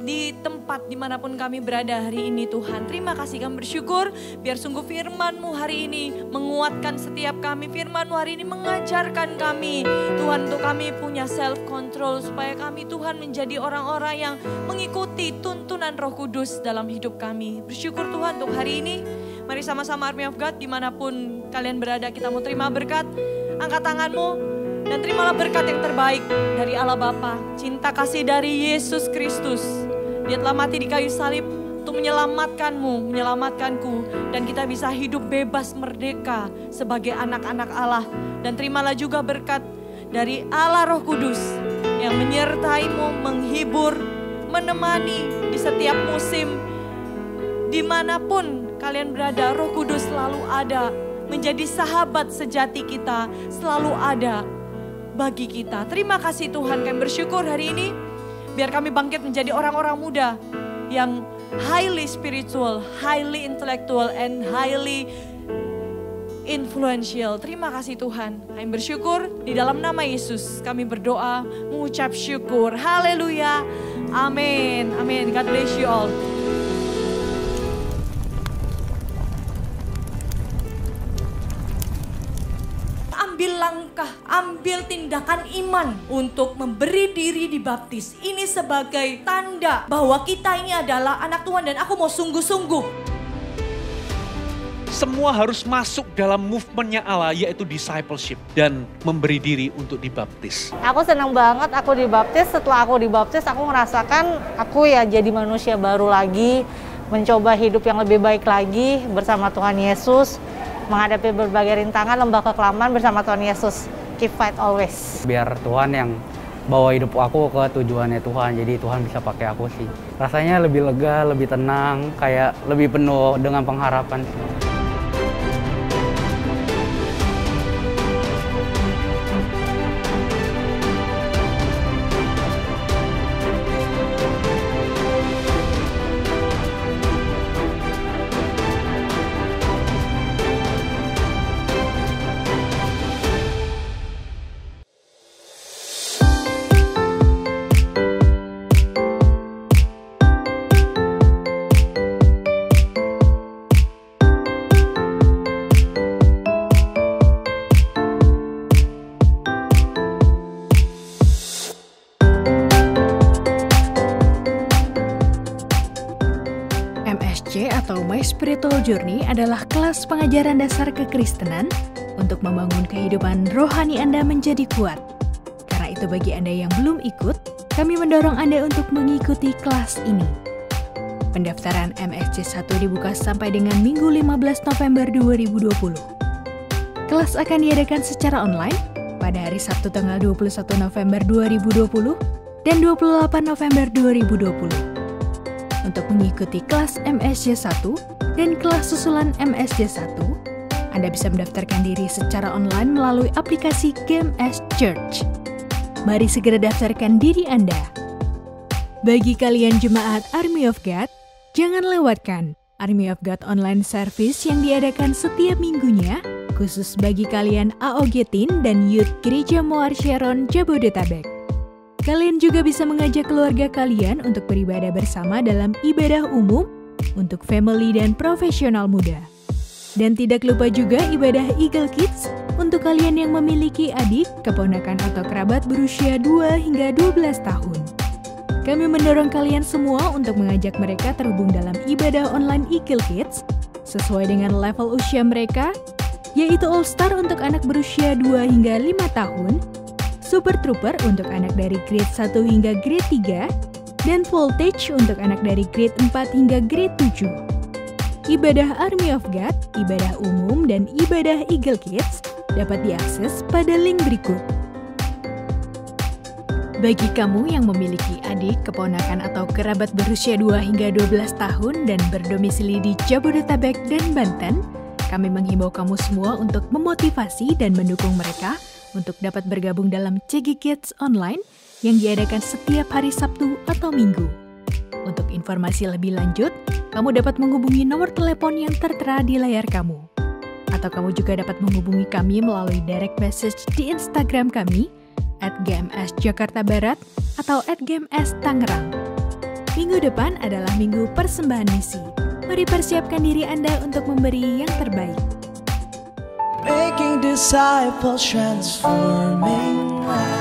Speaker 2: di tempat dimanapun kami berada hari ini Tuhan. Terima kasih, kami bersyukur biar sungguh firman-Mu hari ini menguatkan setiap kami. Firman-Mu hari ini mengajarkan kami Tuhan, untuk kami punya self control supaya kami Tuhan menjadi orang-orang yang mengikuti tuntunan Roh Kudus dalam hidup kami. Bersyukur Tuhan untuk hari ini. Mari sama-sama Army of God dimanapun kalian berada, kita mau terima berkat. Angkat tanganmu dan terimalah berkat yang terbaik dari Allah Bapa. Cinta kasih dari Yesus Kristus. Dia telah mati di kayu salib untuk menyelamatkanmu, menyelamatkanku. Dan kita bisa hidup bebas merdeka sebagai anak-anak Allah. Dan terimalah juga berkat dari Allah Roh Kudus yang menyertaimu, menghibur, menemani di setiap musim. Dimanapun kalian berada, Roh Kudus selalu ada, menjadi sahabat sejati kita, selalu ada bagi kita. Terima kasih Tuhan, kami bersyukur hari ini. Biar kami bangkit menjadi orang-orang muda yang highly spiritual, highly intellectual, and highly influential. Terima kasih Tuhan. Kami bersyukur di dalam nama Yesus. Kami berdoa, mengucap syukur. Haleluya. Amin. Amin. God bless you all. Ambil langkah, ambil tindakan iman untuk memberi diri dibaptis. Ini sebagai tanda bahwa kita ini adalah anak Tuhan dan aku mau sungguh-sungguh.
Speaker 7: Semua harus masuk dalam movementnya Allah, yaitu discipleship dan memberi diri untuk dibaptis.
Speaker 8: Aku senang banget aku dibaptis. Setelah aku dibaptis, aku merasakan aku ya jadi manusia baru lagi, mencoba hidup yang lebih baik lagi bersama Tuhan Yesus, menghadapi berbagai rintangan, lembah kekelaman bersama Tuhan Yesus. Keep fight always.
Speaker 9: Biar Tuhan yang bawa hidup aku ke tujuannya Tuhan, jadi Tuhan bisa pakai aku sih. Rasanya lebih lega, lebih tenang, kayak lebih penuh dengan pengharapan.
Speaker 10: MSJ atau My Spiritual Journey adalah kelas pengajaran dasar kekristenan untuk membangun kehidupan rohani Anda menjadi kuat. Karena itu bagi Anda yang belum ikut, kami mendorong Anda untuk mengikuti kelas ini. Pendaftaran MSJ 1 dibuka sampai dengan Minggu 15 November 2020. Kelas akan diadakan secara online pada hari Sabtu tanggal 21 November 2020 dan 28 November 2020. Untuk mengikuti kelas MSJ 1 dan kelas susulan MSJ 1, Anda bisa mendaftarkan diri secara online melalui aplikasi GMS Church. Mari segera daftarkan diri Anda. Bagi kalian jemaat Army of God, jangan lewatkan Army of God online service yang diadakan setiap minggunya, khusus bagi kalian AOG Teen dan Youth Gereja Muar Sharon Jabodetabek. Kalian juga bisa mengajak keluarga kalian untuk beribadah bersama dalam ibadah umum untuk family dan profesional muda. Dan tidak lupa juga ibadah Eagle Kids untuk kalian yang memiliki adik, keponakan atau kerabat berusia 2 hingga 12 tahun. Kami mendorong kalian semua untuk mengajak mereka terhubung dalam ibadah online Eagle Kids sesuai dengan level usia mereka, yaitu All Star untuk anak berusia 2 hingga 5 tahun, Super Trooper untuk anak dari grade 1 hingga grade 3, dan Voltage untuk anak dari grade 4 hingga grade 7. Ibadah Army of God, ibadah umum, dan ibadah Eagle Kids dapat diakses pada link berikut. Bagi kamu yang memiliki adik, keponakan, atau kerabat berusia 2 hingga 12 tahun dan berdomisili di Jabodetabek dan Banten, kami menghimbau kamu semua untuk memotivasi dan mendukung mereka untuk dapat bergabung dalam CG Kids Online yang diadakan setiap hari Sabtu atau Minggu. Untuk informasi lebih lanjut, kamu dapat menghubungi nomor telepon yang tertera di layar kamu. Atau kamu juga dapat menghubungi kami melalui direct message di Instagram kami @GMS Jakarta Barat atau @GMS Tangerang. Minggu depan adalah minggu persembahan misi. Mari persiapkan diri Anda untuk memberi yang terbaik.
Speaker 5: Making disciples, transforming lives.